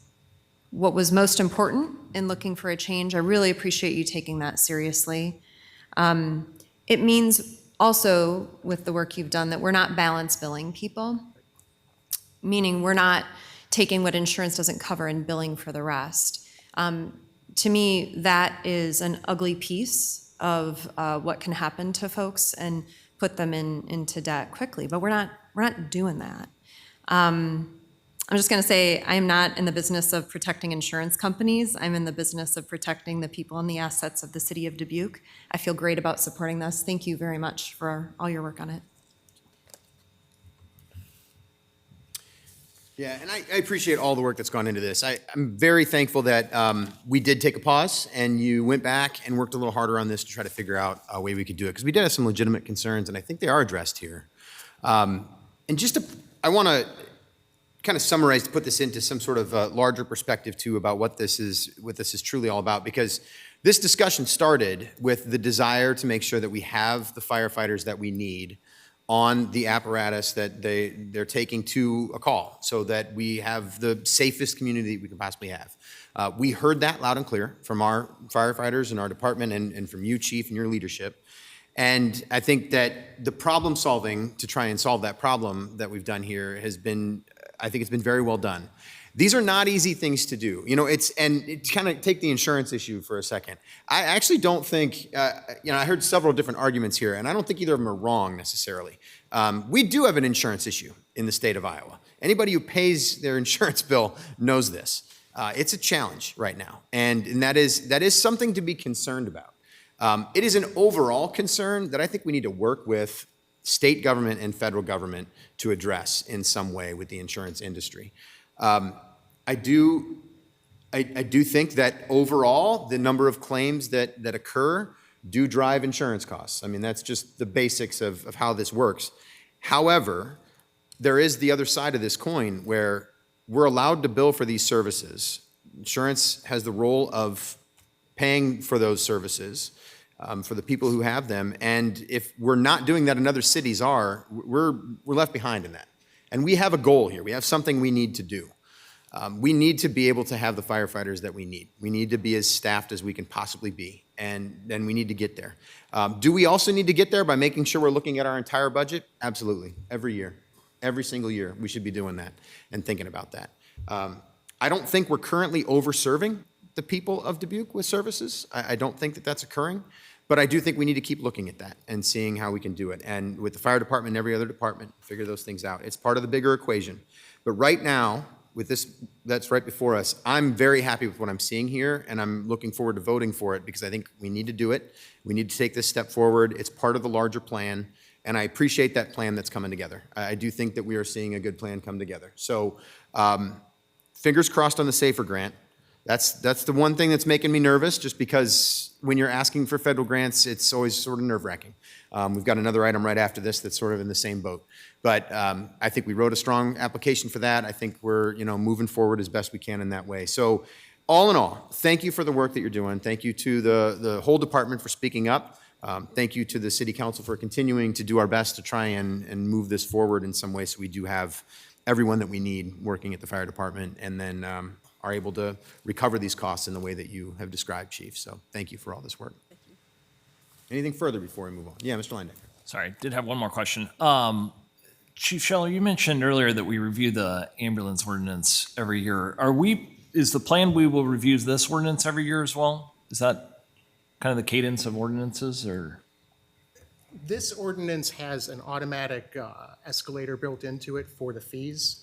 what was most important in looking for a change. I really appreciate you taking that seriously. It means also with the work you've done that we're not balance billing people, meaning we're not taking what insurance doesn't cover and billing for the rest. To me, that is an ugly piece of what can happen to folks and put them into debt quickly. But we're not doing that. I'm just going to say I am not in the business of protecting insurance companies. I'm in the business of protecting the people and the assets of the city of Dubuque. I feel great about supporting this. Thank you very much for all your work on it.
Yeah, and I appreciate all the work that's gone into this. I'm very thankful that we did take a pause and you went back and worked a little harder on this to try to figure out a way we could do it, because we did have some legitimate concerns, and I think they are addressed here. And I want to kind of summarize, to put this into some sort of larger perspective too about what this is truly all about, because this discussion started with the desire to make sure that we have the firefighters that we need on the apparatus that they're taking to a call, so that we have the safest community we can possibly have. We heard that loud and clear from our firefighters and our department, and from you, Chief, and your leadership. And I think that the problem solving to try and solve that problem that we've done here has been, I think it's been very well done. These are not easy things to do. To kind of take the insurance issue for a second. I actually don't think, I heard several different arguments here, and I don't think either of them are wrong necessarily. We do have an insurance issue in the state of Iowa. Anybody who pays their insurance bill knows this. It's a challenge right now, and that is something to be concerned about. It is an overall concern that I think we need to work with state government and federal government to address in some way with the insurance industry. I do think that overall the number of claims that occur do drive insurance costs. I mean, that's just the basics of how this works. However, there is the other side of this coin where we're allowed to bill for these services. Insurance has the role of paying for those services for the people who have them. And if we're not doing that and other cities are, we're left behind in that. And we have a goal here. We have something we need to do. We need to be able to have the firefighters that we need. We need to be as staffed as we can possibly be, and then we need to get there. Do we also need to get there by making sure we're looking at our entire budget? Absolutely. Every year, every single year, we should be doing that and thinking about that. I don't think we're currently over-serving the people of Dubuque with services. I don't think that that's occurring, but I do think we need to keep looking at that and seeing how we can do it. And with the fire department and every other department, figure those things out. It's part of the bigger equation. But right now, with this that's right before us, I'm very happy with what I'm seeing here, and I'm looking forward to voting for it, because I think we need to do it. We need to take this step forward. It's part of the larger plan, and I appreciate that plan that's coming together. I do think that we are seeing a good plan come together. So fingers crossed on the SAFER grant. That's the one thing that's making me nervous, just because when you're asking for federal grants, it's always sort of nerve-wracking. We've got another item right after this that's sort of in the same boat. But I think we wrote a strong application for that. I think we're moving forward as best we can in that way. So all in all, thank you for the work that you're doing. Thank you to the whole department for speaking up. Thank you to the City Council for continuing to do our best to try and move this forward in some way, so we do have everyone that we need working at the fire department, and then are able to recover these costs in the way that you have described, Chief. So thank you for all this work. Thank you. Anything further before we move on? Yeah, Mr. Lindecker.
Sorry, did have one more question. Chief Scheller, you mentioned earlier that we review the ambulance ordinance every year. Is the plan we will review this ordinance every year as well? Is that kind of the cadence of ordinances, or?
This ordinance has an automatic escalator built into it for the fees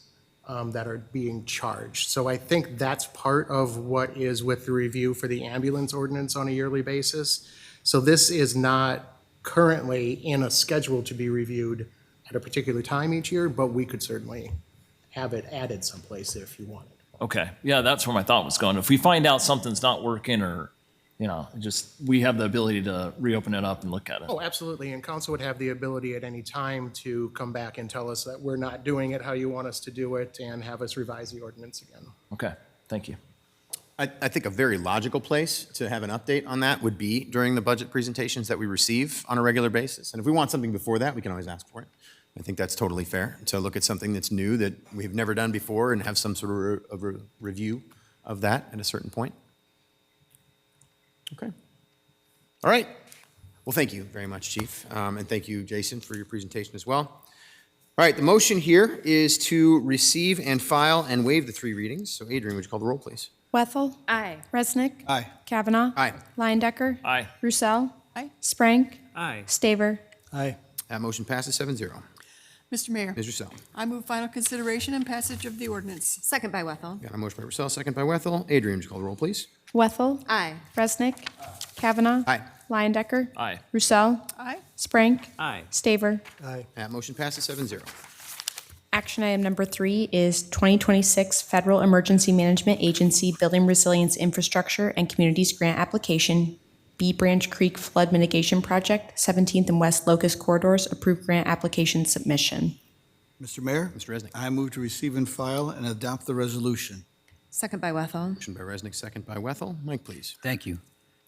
that are being charged. So I think that's part of what is with the review for the ambulance ordinance on a yearly basis. So this is not currently in a schedule to be reviewed at a particular time each year, but we could certainly have it added someplace if you wanted.
Okay, yeah, that's where my thought was going. If we find out something's not working, or we have the ability to reopen it up and look at it.
Oh, absolutely. And council would have the ability at any time to come back and tell us that we're not doing it how you want us to do it, and have us revise the ordinance again.
Okay, thank you.
I think a very logical place to have an update on that would be during the budget presentations that we receive on a regular basis. And if we want something before that, we can always ask for it. I think that's totally fair, to look at something that's new that we've never done before and have some sort of a review of that at a certain point. Okay. All right. Well, thank you very much, Chief. And thank you, Jason, for your presentation as well. All right, the motion here is to receive and file and waive the 3 readings. So Adrian, would you call the roll, please?
Wethel.
Aye.
Resnick.
Aye.
Kavanaugh.
Aye.
Leindecker.
Aye.
Roussel.
Aye.
Sprank.
Aye.
Staver.
Aye.
That motion passes 7-0.
Mr. Mayor,
Ms. Roussel.
I move final consideration and passage of the ordinance.
Second by Wethel.
Got a motion by Roussel, second by Wethel. Adrian, would you call the roll, please?
Wethel.
Aye.
Resnick. Kavanaugh.
Aye.
Leindecker.
Aye.
Roussel.
Aye.
Sprank.
Aye.
Staver.
Aye.
That motion passes 7-0.
Action item number 3 is 2026 Federal Emergency Management Agency Building Resilience Infrastructure and Communities Grant Application, B Branch Creek Flood Mitigation Project, 17th and West Locust Corridors, approved grant application submission.
Mr. Mayor,
Mr. Resnick.
I move to receive and file and adopt the resolution.
Second by Wethel.
Motion by Resnick, second by Wethel. Mike, please.
Thank you.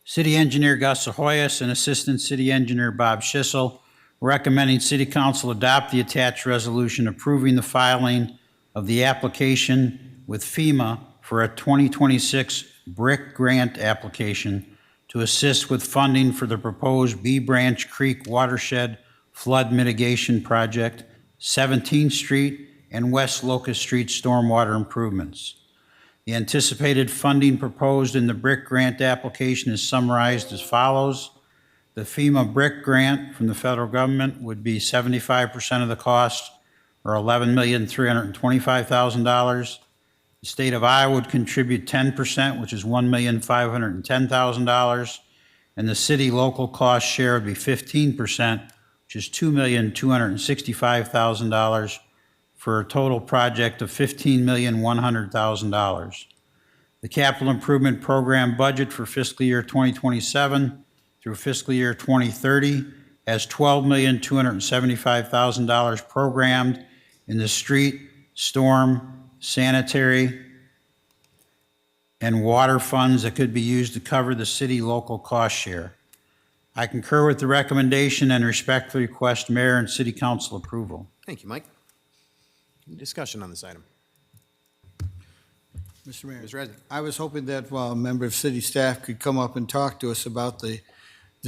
City Engineer Gus Ahoyas and Assistant City Engineer Bob Schissel recommending City Council adopt the attached resolution approving the filing of the application with FEMA for a 2026 BRIC grant application to assist with funding for the proposed B Branch Creek Watershed Flood Mitigation Project, 17th Street and West Locust Street stormwater improvements. The anticipated funding proposed in the BRIC grant application is summarized as follows. The FEMA BRIC grant from the federal government would be 75% of the cost, or $11,325,000. The state of Iowa would contribute 10%, which is $1,510,000. And the city local cost share would be 15%, which is $2,265,000, for a total project of $15,100,000. The capital improvement program budget for fiscal year 2027 through fiscal year 2030 has $12,275,000 programmed in the street, storm, sanitary, and water funds that could be used to cover the city local cost share. I concur with the recommendation and respectfully request mayor and city council approval.
Thank you, Mike. Any discussion on this item?
Mr. Mayor,
Mr. Resnick.
I was hoping that a member of city staff could come up and talk to us about the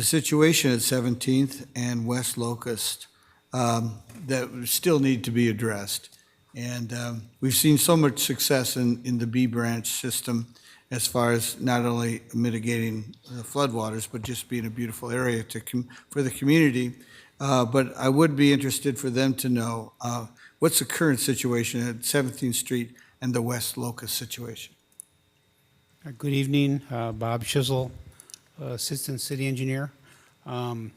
situation at 17th and West Locust that still need to be addressed. And we've seen so much success in the B Branch system as far as not only mitigating floodwaters, but just being a beautiful area for the community. But I would be interested for them to know what's the current situation at 17th Street and the West Locust situation.
Good evening, Bob Schissel, Assistant City Engineer. You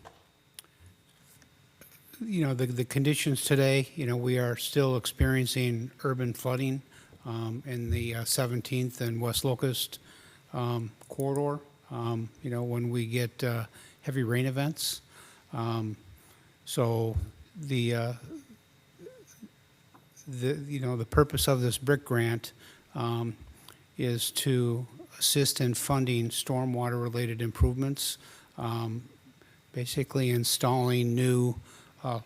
know, the conditions today, you know, we are still experiencing urban flooding in the 17th and West Locust corridor, you know, when we get heavy rain events. So the purpose of this BRIC grant is to assist in funding stormwater-related improvements, basically installing new,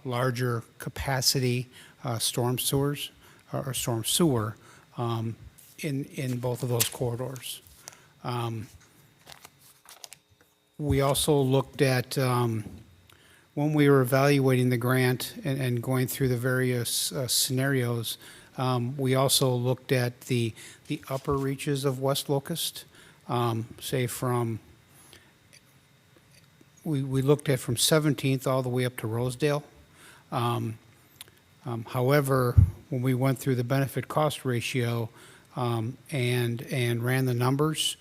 larger capacity storm sewers or storm sewer in both of those corridors. We also looked at when we were evaluating the grant and going through the various scenarios, we also looked at the upper reaches of West Locust, say from, we looked at from 17th all the way up to Rosedale. However, when we went through the benefit cost ratio and ran the numbers,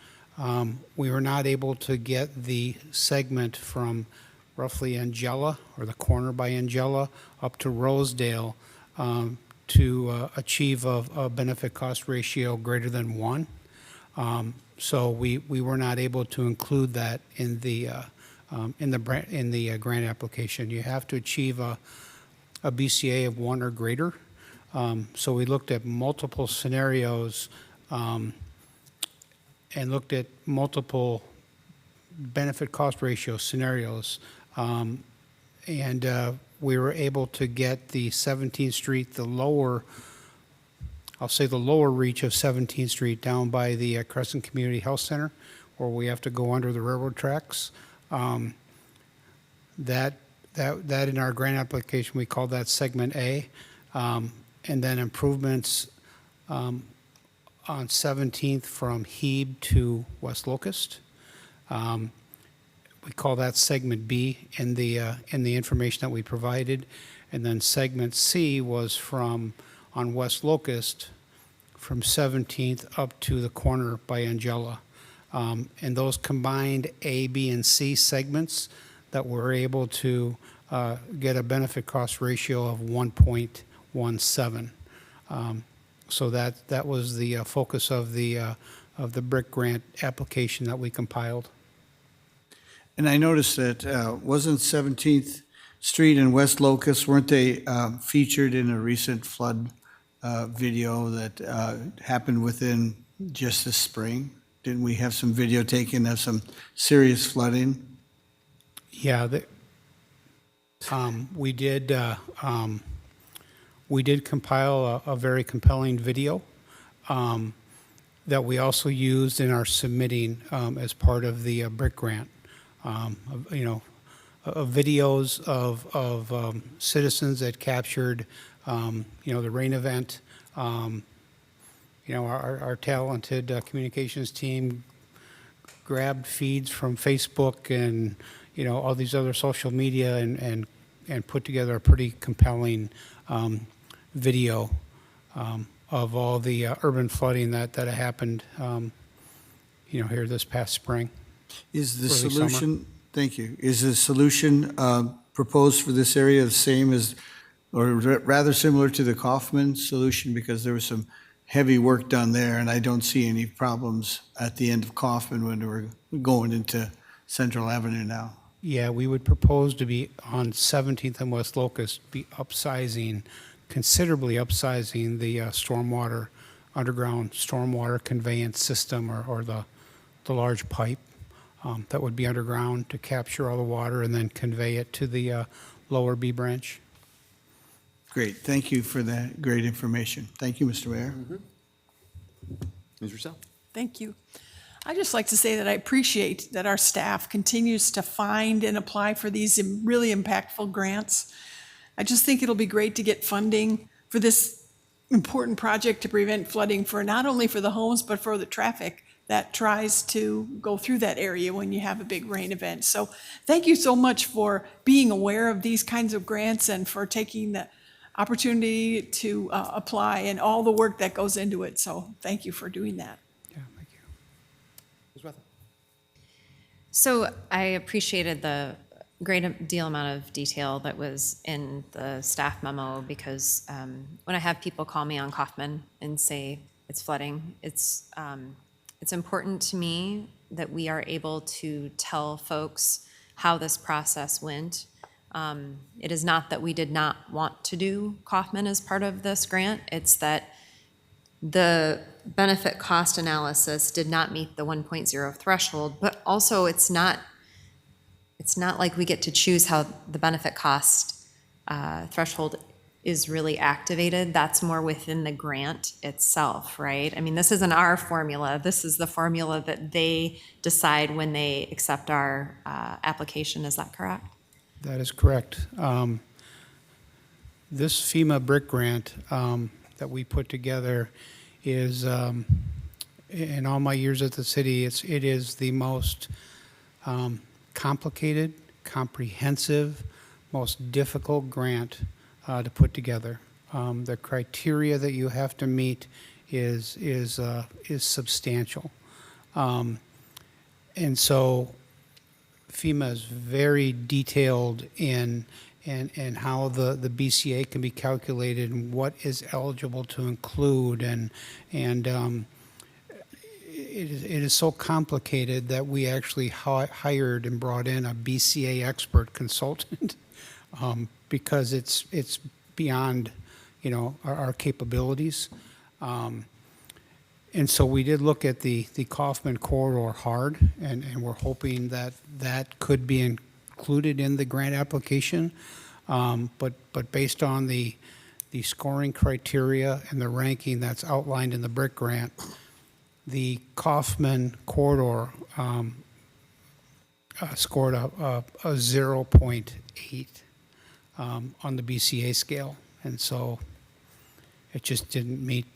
we were not able to get the segment from roughly Angela, or the corner by Angela, up to Rosedale to achieve a benefit cost ratio greater than 1. So we were not able to include that in the grant application. You have to achieve a BCA of 1 or greater. So we looked at multiple scenarios and looked at multiple benefit cost ratio scenarios. And we were able to get the 17th Street, the lower, I'll say the lower reach of 17th Street down by the Crescent Community Health Center, where we have to go under the railroad tracks. That in our grant application, we call that segment A. And then improvements on 17th from Hebe to West Locust. We call that segment B in the information that we provided. And then segment C was from, on West Locust, from 17th up to the corner by Angela. And those combined A, B, and C segments that were able to get a benefit cost ratio of 1.17. So that was the focus of the BRIC grant application that we compiled.
And I noticed that wasn't 17th Street and West Locust, weren't they featured in a recent flood video that happened within just this spring? Didn't we have some video taken of some serious flooding?
Yeah, we did compile a very compelling video that we also used in our submitting as part of the BRIC grant. Videos of citizens that captured, the rain event. Our talented communications team grabbed feeds from Facebook and, all these other social media and put together a pretty compelling video of all the urban flooding that happened, here this past spring.
Is the
early
solution,
summer.
thank you, is the solution proposed for this area the same as, or rather similar to the Kaufman solution? Because there was some heavy work done there, and I don't see any problems at the end of Kaufman when we're going into Central Avenue now.
Yeah, we would propose to be on 17th and West Locust, be considerably upsizing the underground stormwater conveyance system or the large pipe that would be underground to capture all the water and then convey it to the lower B branch.
Great, thank you for that great information. Thank you, Mr. Mayor.
Ms. Russell?
Thank you. I'd just like to say that I appreciate that our staff continues to find and apply for these really impactful grants. I just think it'll be great to get funding for this important project to prevent flooding for not only for the homes, but for the traffic that tries to go through that area when you have a big rain event. So thank you so much for being aware of these kinds of grants and for taking the opportunity to apply and all the work that goes into it. So thank you for doing that.
Ms. Wetham?
So I appreciated the great deal amount of detail that was in the staff memo because when I have people call me on Kaufman and say it's flooding, it's important to me that we are able to tell folks how this process went. It is not that we did not want to do Kaufman as part of this grant. It's that the benefit cost analysis did not meet the 1.0 threshold, but also it's not like we get to choose how the benefit cost threshold is really activated. That's more within the grant itself, right? I mean, this isn't our formula. This is the formula that they decide when they accept our application. Is that correct?
That is correct. This FEMA BRIC grant that we put together is, in all my years at the city, it is the most complicated, comprehensive, most difficult grant to put together. The criteria that you have to meet is substantial, and so FEMA is very detailed in how the BCA can be calculated and what is eligible to include, and it is so complicated that we actually hired and brought in a BCA expert consultant because it's beyond our capabilities. And so we did look at the Kaufman corridor hard, and we're hoping that could be included in the grant application. But based on the scoring criteria and the ranking that's outlined in the BRIC grant, the Kaufman corridor scored a 0.8 on the BCA scale. And so it just didn't meet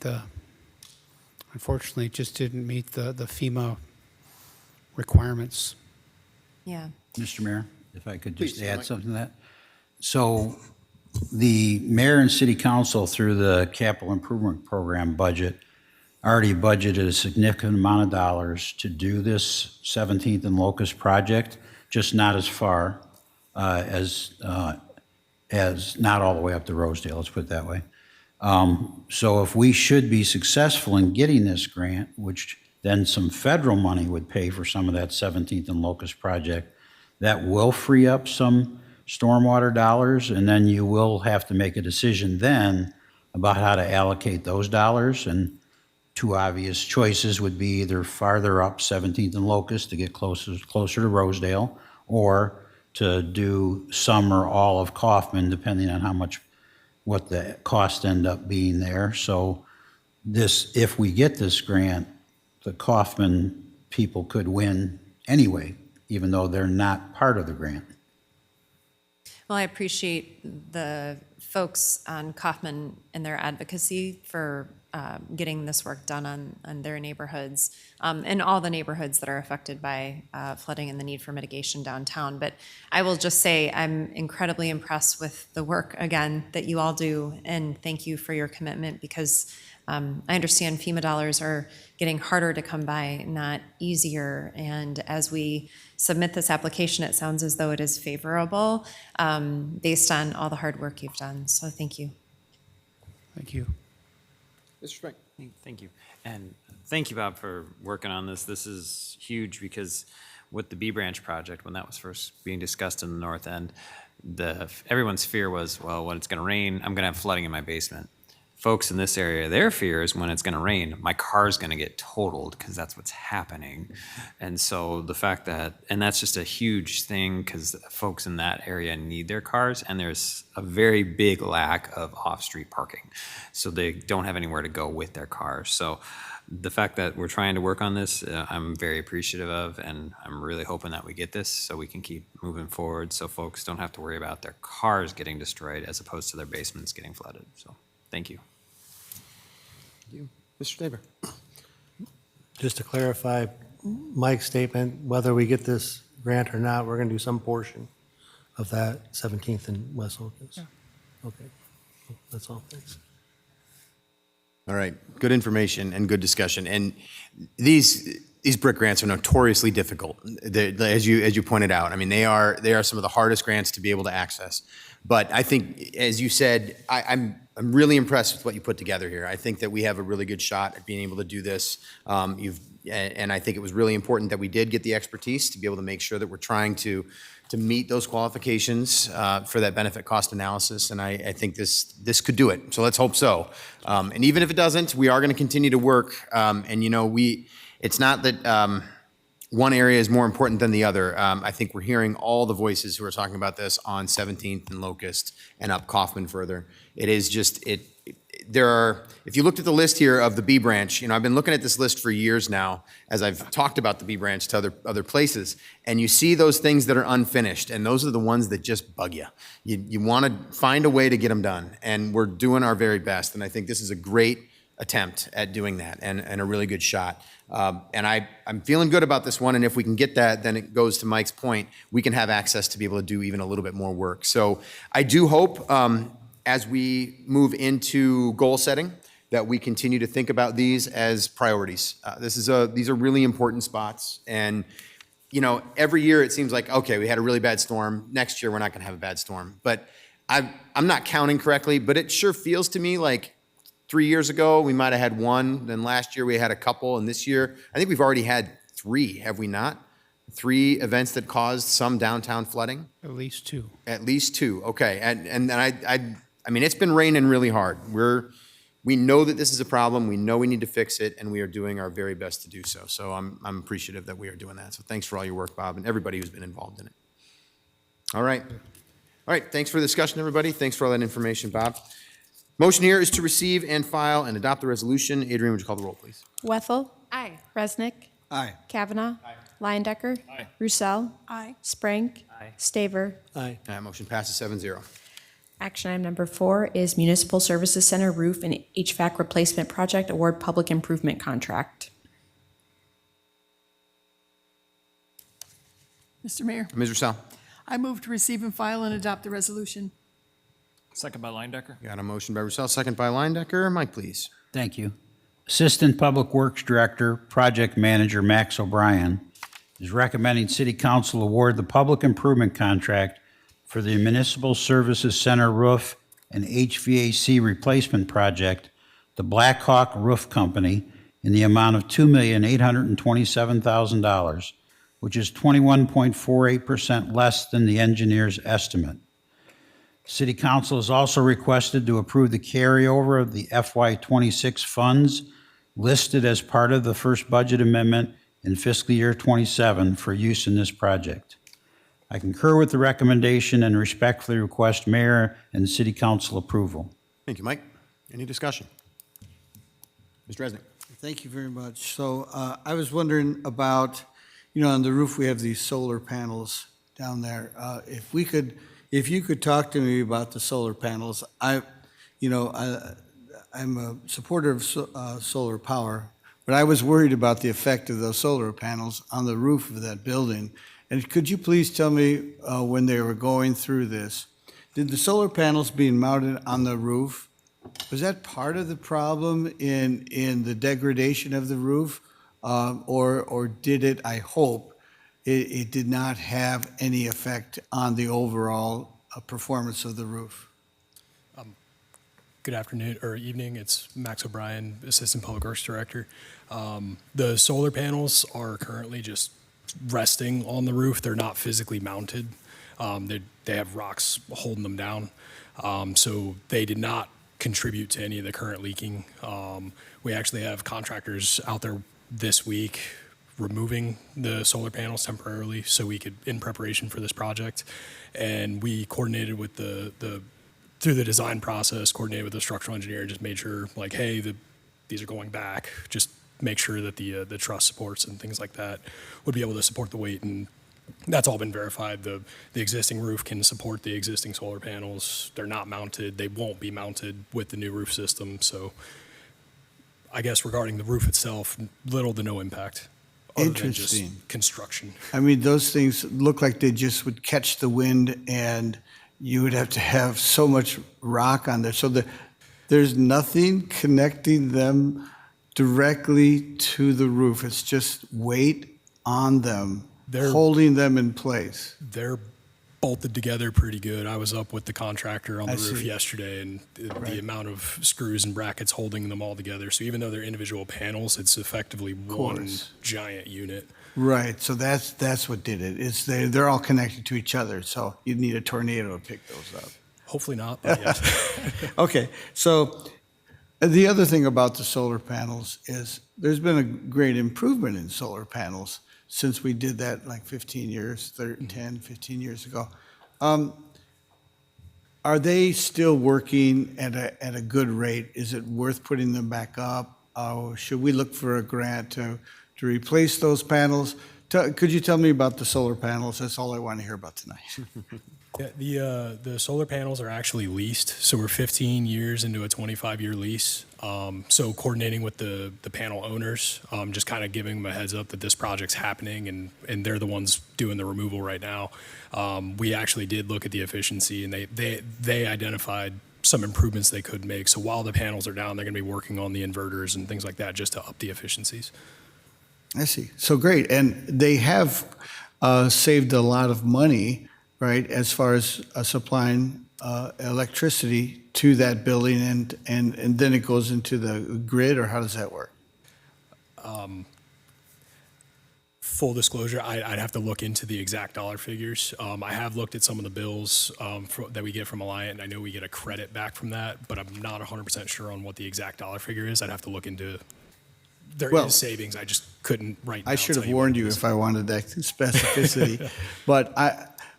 unfortunately, it just didn't meet the FEMA requirements.
Yeah.
Mr. Mayor, if I could just
Please,
add
Mike.
something to that. So the mayor and city council through the capital improvement program budget already budgeted a significant amount of dollars to do this 17th and Locust project, just not as far as not all the way up to Rosedale, let's put it that way. So if we should be successful in getting this grant, which then some federal money would pay for some of that 17th and Locust project, that will free up some stormwater dollars, and then you will have to make a decision then about how to allocate those dollars. And two obvious choices would be either farther up 17th and Locust to get closer to Rosedale, or to do some or all of Kaufman, depending on what the cost end up being there. So if we get this grant, the Kaufman people could win anyway, even though they're not part of the grant.
Well, I appreciate the folks on Kaufman and their advocacy for getting this work done on their neighborhoods and all the neighborhoods that are affected by flooding and the need for mitigation downtown. But I will just say I'm incredibly impressed with the work, again, that you all do, and thank you for your commitment, because I understand FEMA dollars are getting harder to come by, not easier. And as we submit this application, it sounds as though it is favorable based on all the hard work you've done. So thank you.
Thank you.
Mr. Frank.
Thank you. And thank you, Bob, for working on this. This is huge because with the B Branch project, when that was first being discussed in the north end, everyone's fear was, well, when it's going to rain, I'm going to have flooding in my basement. Folks in this area, their fear is when it's going to rain, my car's going to get totaled, because that's what's happening. And so the fact that, and that's just a huge thing, because folks in that area need their cars, and there's a very big lack of off-street parking. So they don't have anywhere to go with their cars. So the fact that we're trying to work on this, I'm very appreciative of, and I'm really hoping that we get this so we can keep moving forward, so folks don't have to worry about their cars getting destroyed as opposed to their basements getting flooded. So thank you.
Mr. Tabor.
Just to clarify Mike's statement, whether we get this grant or not, we're going to do some portion of that 17th and West Locust. Yeah. Okay. That's all. Thanks.
All right, good information and good discussion. And these brick grants are notoriously difficult, as you pointed out. I mean, they are some of the hardest grants to be able to access. But I think, as you said, I'm really impressed with what you put together here. I think that we have a really good shot at being able to do this. And I think it was really important that we did get the expertise to be able to make sure that we're trying to meet those qualifications for that benefit cost analysis. And I think this could do it. So let's hope so. And even if it doesn't, we are going to continue to work. And it's not that one area is more important than the other. I think we're hearing all the voices who are talking about this on 17th and Locust and up Kaufman further. It is just, if you looked at the list here of the B Branch, I've been looking at this list for years now as I've talked about the B Branch to other places, and you see those things that are unfinished, and those are the ones that just bug you. You want to find a way to get them done, and we're doing our very best, and I think this is a great attempt at doing that and a really good shot. And I'm feeling good about this one, and if we can get that, then it goes to Mike's point, we can have access to be able to do even a little bit more work. So I do hope as we move into goal setting that we continue to think about these as priorities. These are really important spots, and every year it seems like, okay, we had a really bad storm. Next year we're not going to have a bad storm. But I'm not counting correctly, but it sure feels to me like 3 years ago, we might have had one. Then last year, we had a couple. And this year, I think we've already had 3, have we not? 3 events that caused some downtown flooding?
At least 2.
At least 2, okay. And I mean, it's been raining really hard. We know that this is a problem. We know we need to fix it, and we are doing our very best to do so. So I'm appreciative that we are doing that. So thanks for all your work, Bob, and everybody who's been involved in it. All right. All right, thanks for the discussion, everybody. Thanks for all that information, Bob. Motion here is to receive and file and adopt the resolution. Adrian, would you call the roll, please?
Wethel.
Aye.
Resnick.
Aye.
Kavanaugh. Leyendecker. Roussel.
Aye.
Sprank. Staver.
Aye.
Motion passes 7-0.
Action item number 4 is Municipal Services Center Roof and HVAC Replacement Project Award Public Improvement Contract.
Mr. Mayor,
Ms. Rousseau.
I move to receive and file and adopt the resolution.
Second by Leindecker.
Got a motion by Rousseau, second by Leindecker. Mike, please.
Thank you. Assistant Public Works Director, Project Manager Max O'Brien is recommending City Council award the public improvement contract for the Municipal Services Center Roof and HVAC Replacement Project, the Black Hawk Roof Company, in the amount of $2,827,000, which is 21.48% less than the engineer's estimate. City Council is also requested to approve the carryover of the FY26 funds listed as part of the first budget amendment in fiscal year 27 for use in this project. I concur with the recommendation and respectfully request Mayor and City Council approval.
Thank you, Mike. Any discussion? Mr. Resnick.
Thank you very much. So I was wondering about, on the roof, we have these solar panels down there. If you could talk to me about the solar panels. I'm a supporter of solar power, but I was worried about the effect of those solar panels on the roof of that building. And could you please tell me when they were going through this, did the solar panels being mounted on the roof, was that part of the problem in the degradation of the roof? Or did it, I hope, it did not have any effect on the overall performance of the roof?
Good afternoon or evening. It's Max O'Brien, Assistant Public Works Director. The solar panels are currently just resting on the roof. They're not physically mounted. They have rocks holding them down. So they did not contribute to any of the current leaking. We actually have contractors out there this week removing the solar panels temporarily so we could, in preparation for this project. And we coordinated with through the design process, coordinated with the structural engineer, just made sure, like, hey, these are going back. Just make sure that the truss supports and things like that would be able to support the weight. And that's all been verified. The existing roof can support the existing solar panels. They're not mounted. They won't be mounted with the new roof system. So I guess regarding the roof itself, little to no impact. Other than just construction.
I mean, those things look like they just would catch the wind and you would have to have so much rock on there. So there's nothing connecting them directly to the roof. It's just weight on them, holding them in place.
They're bolted together pretty good. I was up with the contractor on the roof yesterday, and the amount of screws and brackets holding them all together. So even though they're individual panels, it's effectively one giant unit.
Right. So that's what did it. It's they're all connected to each other. So you'd need a tornado to pick those up.
Hopefully not, but yes.
Okay. So the other thing about the solar panels is there's been a great improvement in solar panels since we did that like 15 years, 10, 15 years ago. Are they still working at a good rate? Is it worth putting them back up? Should we look for a grant to replace those panels? Could you tell me about the solar panels? That's all I want to hear about tonight.
Yeah, the solar panels are actually leased, so we're 15 years into a 25-year lease. So coordinating with the panel owners, just kind of giving them a heads up that this project's happening, and they're the ones doing the removal right now. We actually did look at the efficiency, and they identified some improvements they could make. So while the panels are down, they're going to be working on the inverters and things like that just to up the efficiencies.
I see. So great. And they have saved a lot of money, right, as far as supplying electricity to that building, and then it goes into the grid, or how does that work?
Full disclosure, I'd have to look into the exact dollar figures. I have looked at some of the bills that we get from Alliant, and I know we get a credit back from that, but I'm not 100% sure on what the exact dollar figure is. I'd have to look into. There is savings. I just couldn't right now.
I should have warned you if I wanted that specificity. But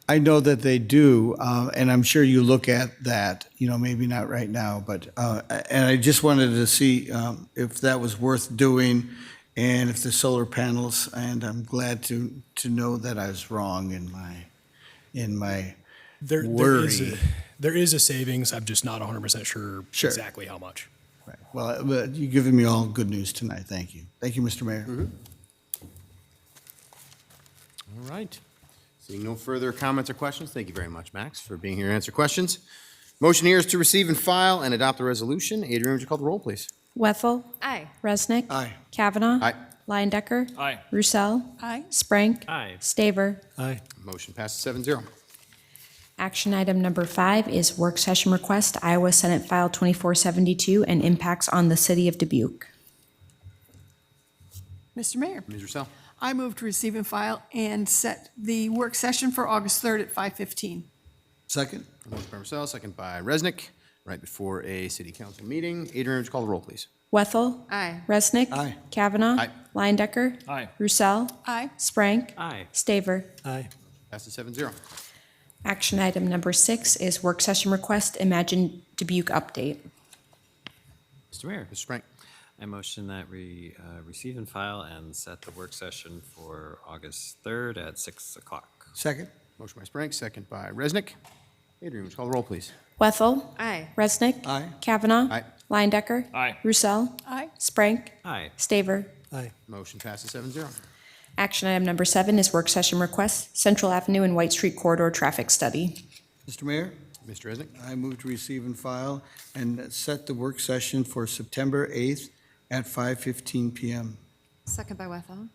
I know that they do, and I'm sure you look at that, maybe not right now, but, and I just wanted to see if that was worth doing, and if the solar panels, and I'm glad to know that I was wrong in my
There
worry.
there is a savings. I'm just not 100% sure
Sure.
exactly how much.
Right. Well, but you've given me all good news tonight. Thank you. Thank you, Mr. Mayor.
All right. Seeing no further comments or questions, thank you very much, Max, for being here to answer questions. Motion here is to receive and file and adopt the resolution. Adrian, would you call the roll, please?
Wethel.
Aye.
Resnick.
Aye.
Kavanaugh.
Aye.
Leindecker.
Aye.
Roussel.
Aye.
Sprank.
Aye.
Staver.
Aye.
Motion passes 7-0.
Action item number 5 is work session request, Iowa Senate File 2472, and impacts on the city of Dubuque.
Mr. Mayor,
Ms. Russell.
I move to receive and file and set the work session for August 3rd at 5:15.
Second?
Motion by Russell, second by Resnick, right before a city council meeting. Adrian, would you call the roll, please?
Wethel.
Aye.
Resnick.
Aye.
Kavanaugh.
Aye.
Leindecker.
Aye.
Roussel.
Aye.
Sprank.
Aye.
Staver.
Aye.
Passes 7-0.
Action item number 6 is work session request, Imagine Dubuque update.
Mr. Mayor,
Mr. Sprank.
I motion that we receive and file and set the work session for August 3rd at 6 o'clock.
Second?
Motion by Sprank, second by Resnick. Adrian, would you call the roll, please?
Wethel.
Aye.
Resnick.
Aye.
Kavanaugh.
Aye.
Leindecker.
Aye.
Roussel.
Aye.
Sprank.
Aye.
Staver.
Aye.
Motion passes 7-0.
Action item number 7 is work session request, Central Avenue and White Street Corridor Traffic Study.
Mr. Mayor,
Mr. Resnick.
I move to receive and file and set the work session for September 8th at 5:15 PM.
Second by Wethel.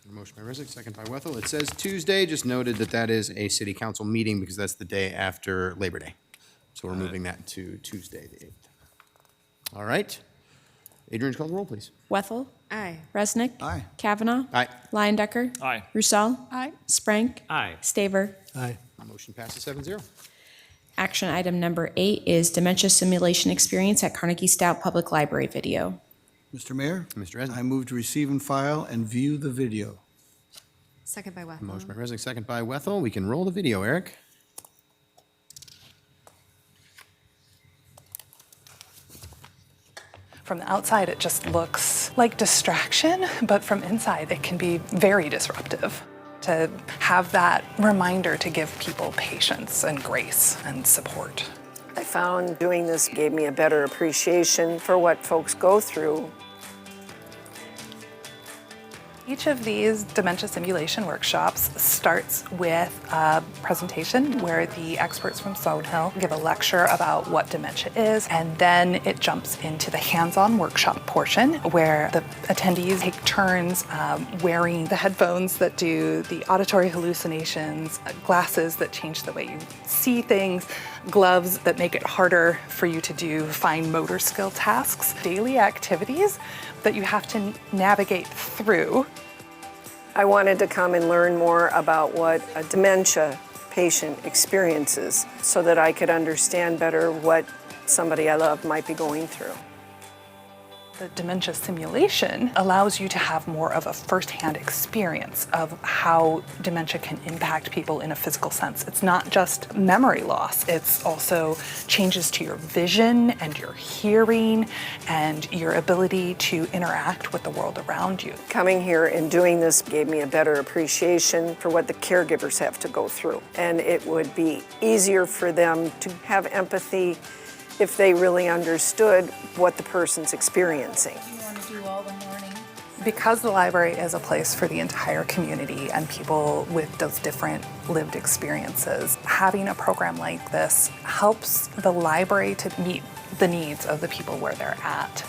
Motion by Resnick, second by Wethel. It says Tuesday, just noted that that is a city council meeting because that's the day after Labor Day. So we're moving that to Tuesday, the 8th. All right. Adrian, call the roll, please.
Wethel.
Aye.
Resnick.
Aye.
Kavanaugh.
Aye.
Leindecker.
Aye.
Roussel.
Aye.
Sprank.
Aye.
Staver.
Aye.
Motion passes 7-0.
Action item number 8 is dementia simulation experience at Carnegie Stout Public Library video.
Mr. Mayor,
Mr. Resnick.
I move to receive and file and view the video.
Second by Wethel.
Motion by Resnick, second by Wethel. We can roll the video, Eric.
From the outside, it just looks like distraction, but from inside, it can be very disruptive. To have that reminder to give people patience and grace and support.
I found doing this gave me a better appreciation for what folks go through.
Each of these dementia simulation workshops starts with a presentation where the experts from Stonehill give a lecture about what dementia is, and then it jumps into the hands-on workshop portion where the attendees take turns wearing the headphones that do the auditory hallucinations, glasses that change the way you see things, gloves that make it harder for you to do fine motor skill tasks, daily activities that you have to navigate through.
I wanted to come and learn more about what a dementia patient experiences so that I could understand better what somebody I love might be going through.
The dementia simulation allows you to have more of a firsthand experience of how dementia can impact people in a physical sense. It's not just memory loss, it's also changes to your vision and your hearing and your ability to interact with the world around you.
Coming here and doing this gave me a better appreciation for what the caregivers have to go through. And it would be easier for them to have empathy if they really understood what the person's experiencing.
You want to do all the morning? Because the library is a place for the entire community and people with those different lived experiences, having a program like this helps the library to meet the needs of the people where they're at.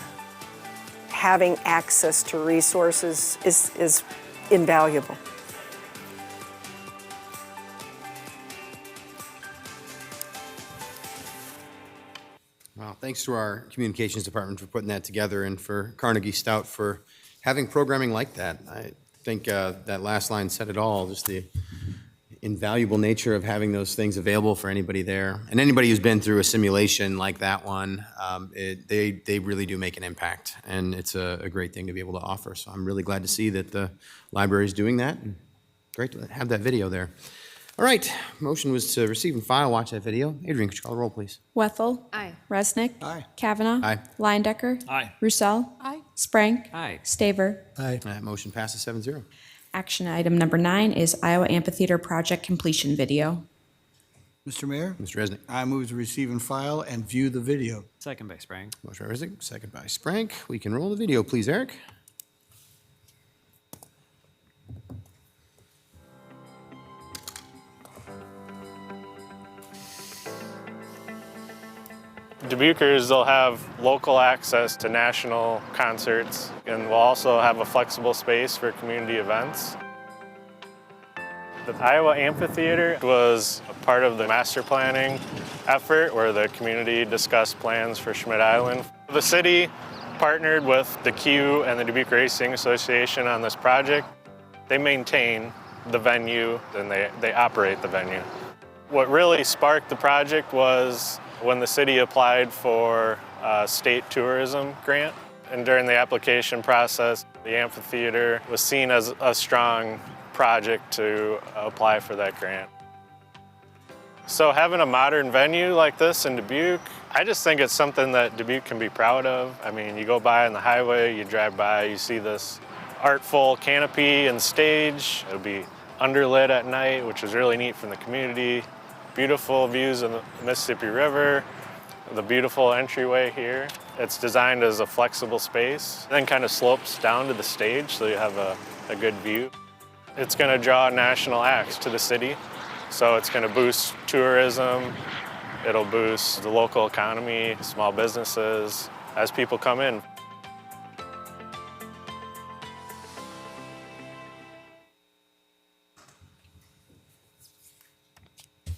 Having access to resources is invaluable.
Wow, thanks to our communications department for putting that together and for Carnegie Stout for having programming like that. I think that last line said it all, just the invaluable nature of having those things available for anybody there. And anybody who's been through a simulation like that one, they really do make an impact. And it's a great thing to be able to offer. So I'm really glad to see that the library is doing that. And great to have that video there. All right, motion was to receive and file, watch that video. Adrian, could you call the roll, please?
Wethel.
Aye.
Resnick.
Aye.
Kavanaugh.
Aye.
Leindecker.
Aye.
Roussel.
Aye.
Sprank.
Aye.
Staver.
Aye.
That motion passes 7-0.
Action item number 9 is Iowa Amphitheater project completion video.
Mr. Mayor,
Mr. Resnick.
I move to receive and file and view the video.
Second by Sprang.
Motion by Resnick, second by Sprank. We can roll the video, please, Eric.
Dubuquers will have local access to national concerts, and we'll also have a flexible space for community events. The Iowa Amphitheater was a part of the master planning effort where the community discussed plans for Schmidt Island. The city partnered with the Q and the Dubuque Racing Association on this project. They maintain the venue and they operate the venue. What really sparked the project was when the city applied for a state tourism grant. And during the application process, the amphitheater was seen as a strong project to apply for that grant. So having a modern venue like this in Dubuque, I just think it's something that Dubuque can be proud of. I mean, you go by on the highway, you drive by, you see this artful canopy and stage. It'll be underlit at night, which is really neat from the community. Beautiful views of the Mississippi River, the beautiful entryway here. It's designed as a flexible space, then kind of slopes down to the stage so you have a good view. It's going to draw national acts to the city, so it's going to boost tourism. It'll boost the local economy, small businesses, as people come in.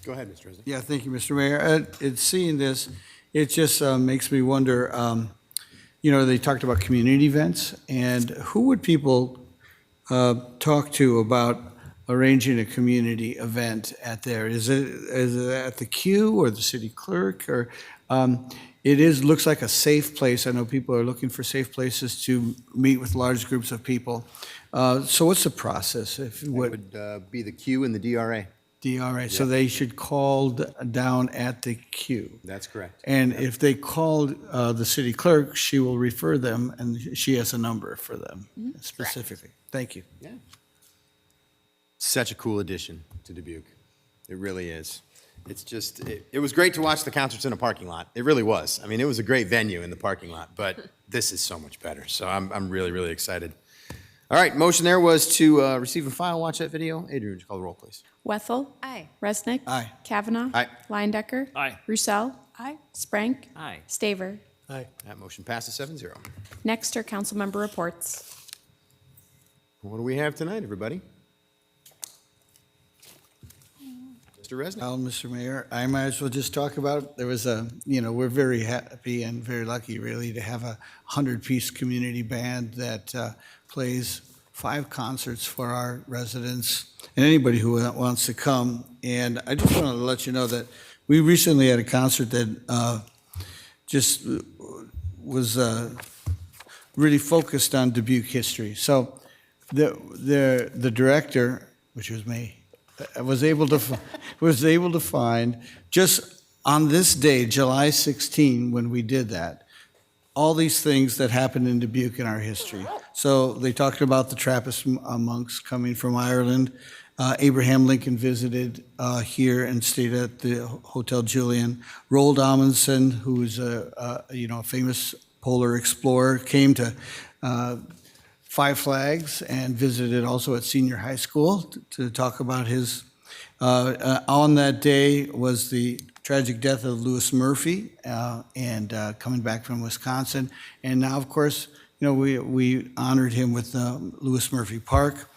Go ahead, Mr. Resnick.
Yeah, thank you, Mr. Mayor. It's seeing this, it just makes me wonder, they talked about community events, and who would people talk to about arranging a community event at there? Is it at the Q or the city clerk? Or looks like a safe place. I know people are looking for safe places to meet with large groups of people. So what's the process?
It would be the Q and the DRA.
DRA, so they should call down at the Q.
That's correct.
And if they called the city clerk, she will refer them, and she has a number for them specifically. Thank you.
Yeah. Such a cool addition to Dubuque. It really is. It's just, it was great to watch the concerts in a parking lot. It really was. I mean, it was a great venue in the parking lot, but this is so much better. So I'm really, really excited. All right, motion there was to receive and file, watch that video. Adrian, would you call the roll, please?
Wethel.
Aye.
Resnick.
Aye.
Kavanaugh.
Aye.
Leindecker.
Aye.
Roussel.
Aye.
Sprank.
Aye.
Staver.
Aye.
That motion passes 7-0.
Next are council member reports.
What do we have tonight, everybody? Mr. Resnick.
Well, Mr. Mayor, I might as well just talk about, there was we're very happy and very lucky, really, to have a 100-piece community band that plays 5 concerts for our residents and anybody who wants to come. And I just wanted to let you know that we recently had a concert that just was really focused on Dubuque history. So the director, which was me, was able to find just on this day, July 16, when we did that, all these things that happened in Dubuque in our history. So they talked about the Trappist monks coming from Ireland. Abraham Lincoln visited here and stayed at the Hotel Julian. Roald Amundsen, who's a famous polar explorer, came to Five Flags and visited also at senior high school to talk about his. On that day was the tragic death of Lewis Murphy, and coming back from Wisconsin. And now, of course, we honored him with Lewis Murphy Park.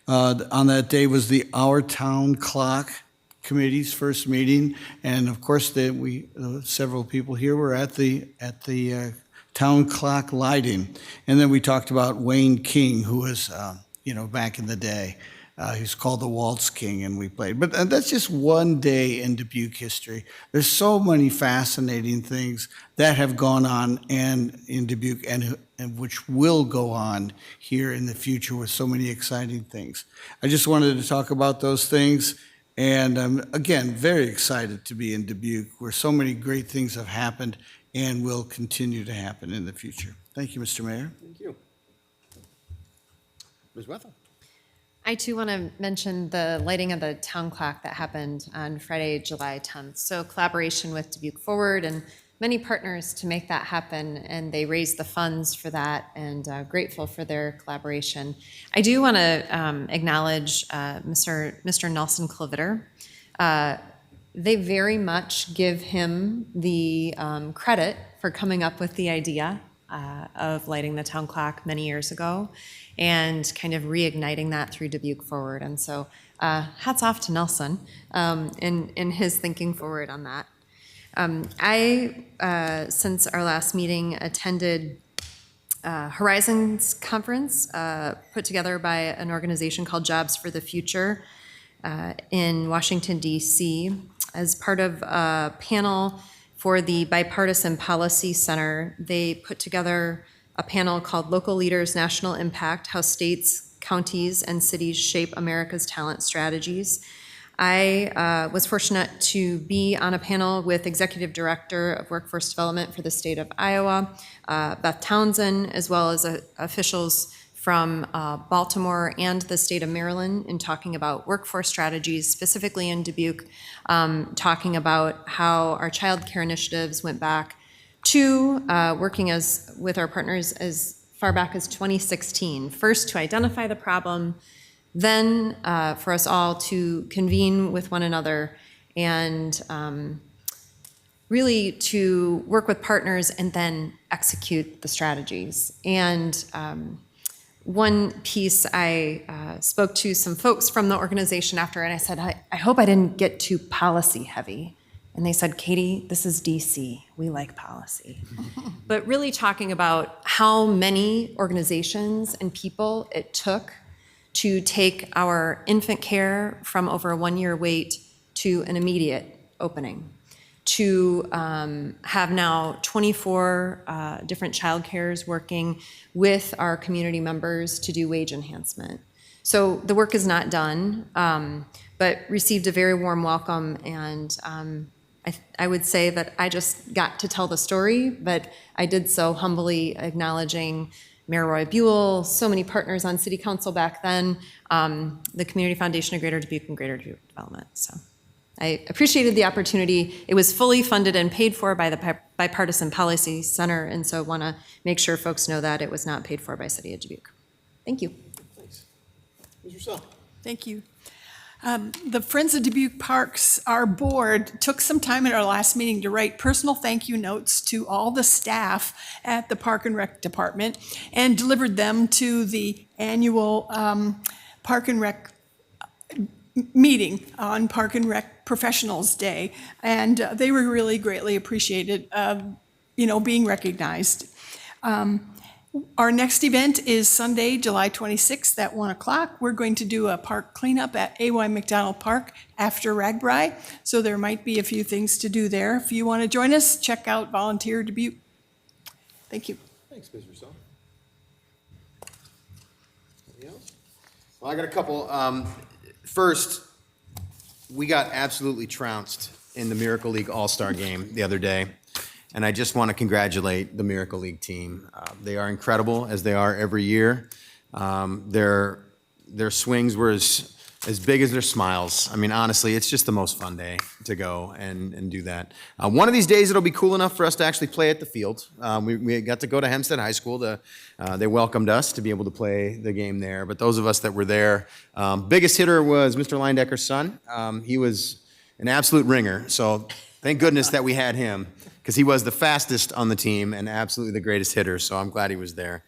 On that day was the Our Town Clock Committee's first meeting, and of course, several people here were at the town clock lighting. And then we talked about Wayne King, who was, back in the day. He's called the Waltz King, and we played. But that's just one day in Dubuque history. There's so many fascinating things that have gone on and in Dubuque and which will go on here in the future with so many exciting things. I just wanted to talk about those things. And I'm, again, very excited to be in Dubuque, where so many great things have happened and will continue to happen in the future. Thank you, Mr. Mayor.
Thank you. Ms. Wethel.
I too want to mention the lighting of the town clock that happened on Friday, July 10th. So collaboration with Dubuque Forward and many partners to make that happen, and they raised the funds for that, and grateful for their collaboration. I do want to acknowledge Mr. Nelson Clovitter. They very much give him the credit for coming up with the idea of lighting the town clock many years ago and kind of reigniting that through Dubuque Forward. And so hats off to Nelson in his thinking forward on that. I, since our last meeting, attended Horizons Conference put together by an organization called Jobs for the Future in Washington, D.C. as part of a panel for the Bipartisan Policy Center. They put together a panel called Local Leaders, National Impact, How States, Counties, and Cities Shape America's Talent Strategies. I was fortunate to be on a panel with Executive Director of Workforce Development for the state of Iowa, Beth Townsend, as well as officials from Baltimore and the state of Maryland in talking about workforce strategies, specifically in Dubuque, talking about how our child care initiatives went back to working with our partners as far back as 2016. First, to identify the problem, then for us all to convene with one another and really to work with partners and then execute the strategies. And one piece, I spoke to some folks from the organization after, and I said, I hope I didn't get too policy heavy. And they said, Katie, this is DC. We like policy. But really talking about how many organizations and people it took to take our infant care from over a 1-year wait to an immediate opening, to have now 24 different child cares working with our community members to do wage enhancement. So the work is not done, but received a very warm welcome, and I would say that I just got to tell the story, but I did so humbly acknowledging Mayor Roy Buell, so many partners on City Council back then, the Community Foundation of Greater Dubuque and Greater Dubuque Development. So I appreciated the opportunity. It was fully funded and paid for by the Bipartisan Policy Center, and so I want to make sure folks know that it was not paid for by City of Dubuque. Thank you.
Thanks. Ms. Rousseau.
Thank you. The Friends of Dubuque Parks, our board, took some time at our last meeting to write personal thank you notes to all the staff at the Park and Rec Department and delivered them to the annual Park and Rec meeting on Park and Rec Professionals Day. And they were really greatly appreciated, being recognized. Our next event is Sunday, July 26th at 1 o'clock. We're going to do a park cleanup at A.Y. McDonald Park after Ragbri, so there might be a few things to do there. If you want to join us, check out Volunteer Dubuque. Thank you.
Thanks, Ms. Rousseau. Anything else? Well, I got a couple. First, we got absolutely trounced in the Miracle League All-Star game the other day. And I just want to congratulate the Miracle League team. They are incredible, as they are every year. Their swings were as big as their smiles. I mean, honestly, it's just the most fun day to go and do that. One of these days, it'll be cool enough for us to actually play at the field. We got to go to Hempstead High School. They welcomed us to be able to play the game there. But those of us that were there, biggest hitter was Mr. Leindecker's son. He was an absolute ringer. So thank goodness that we had him, because he was the fastest on the team and absolutely the greatest hitter, so I'm glad he was there.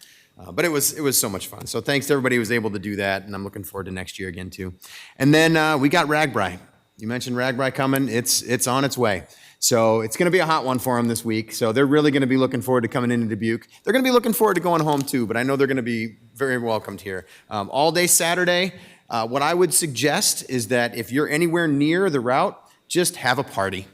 But it was so much fun. So thanks to everybody who was able to do that, and I'm looking forward to next year again, too. And then we got Ragbri. You mentioned Ragbri coming. It's on its way. So it's going to be a hot one for them this week. So they're really going to be looking forward to coming into Dubuque. They're going to be looking forward to going home, too, but I know they're going to be very welcomed here. All day Saturday, what I would suggest is that if you're anywhere near the route, just have a party.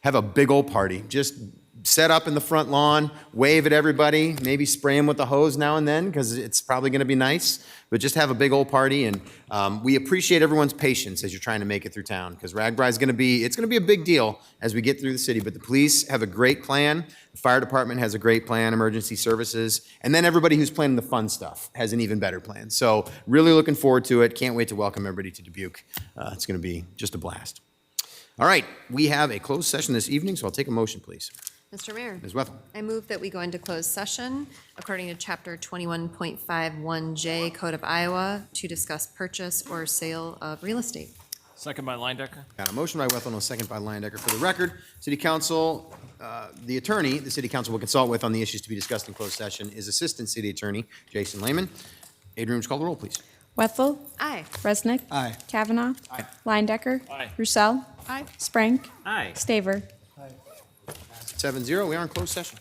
Have a big old party. Just set up in the front lawn, wave at everybody, maybe spray them with a hose now and then, because it's probably going to be nice, but just have a big old party. And we appreciate everyone's patience as you're trying to make it through town, because RAGBRAI is going to be, it's going to be a big deal as we get through the city. But the police have a great plan. The fire department has a great plan, emergency services. And then everybody who's planning the fun stuff has an even better plan. So really looking forward to it. Can't wait to welcome everybody to Dubuque. It's going to be just a blast. All right, we have a closed session this evening, so I'll take a motion, please.
Mr. Mayor.
Ms. Wethel.
I move that we go into closed session according to Chapter 21.51J Code of Iowa to discuss purchase or sale of real estate.
Second by Leindecker.
Got a motion by Wethel and a second by Leindecker. For the record, City Council, the attorney the City Council will consult with on the issues to be discussed in closed session is Assistant City Attorney Jason Lehman. Adrian, would you call the roll, please?
Wethel.
Aye.
Resnick.
Aye.
Kavanaugh.
Aye.
Leindecker.
Aye.
Roussel.
Aye.
Sprank.
Aye.
Staver.
7-0, we are in closed session.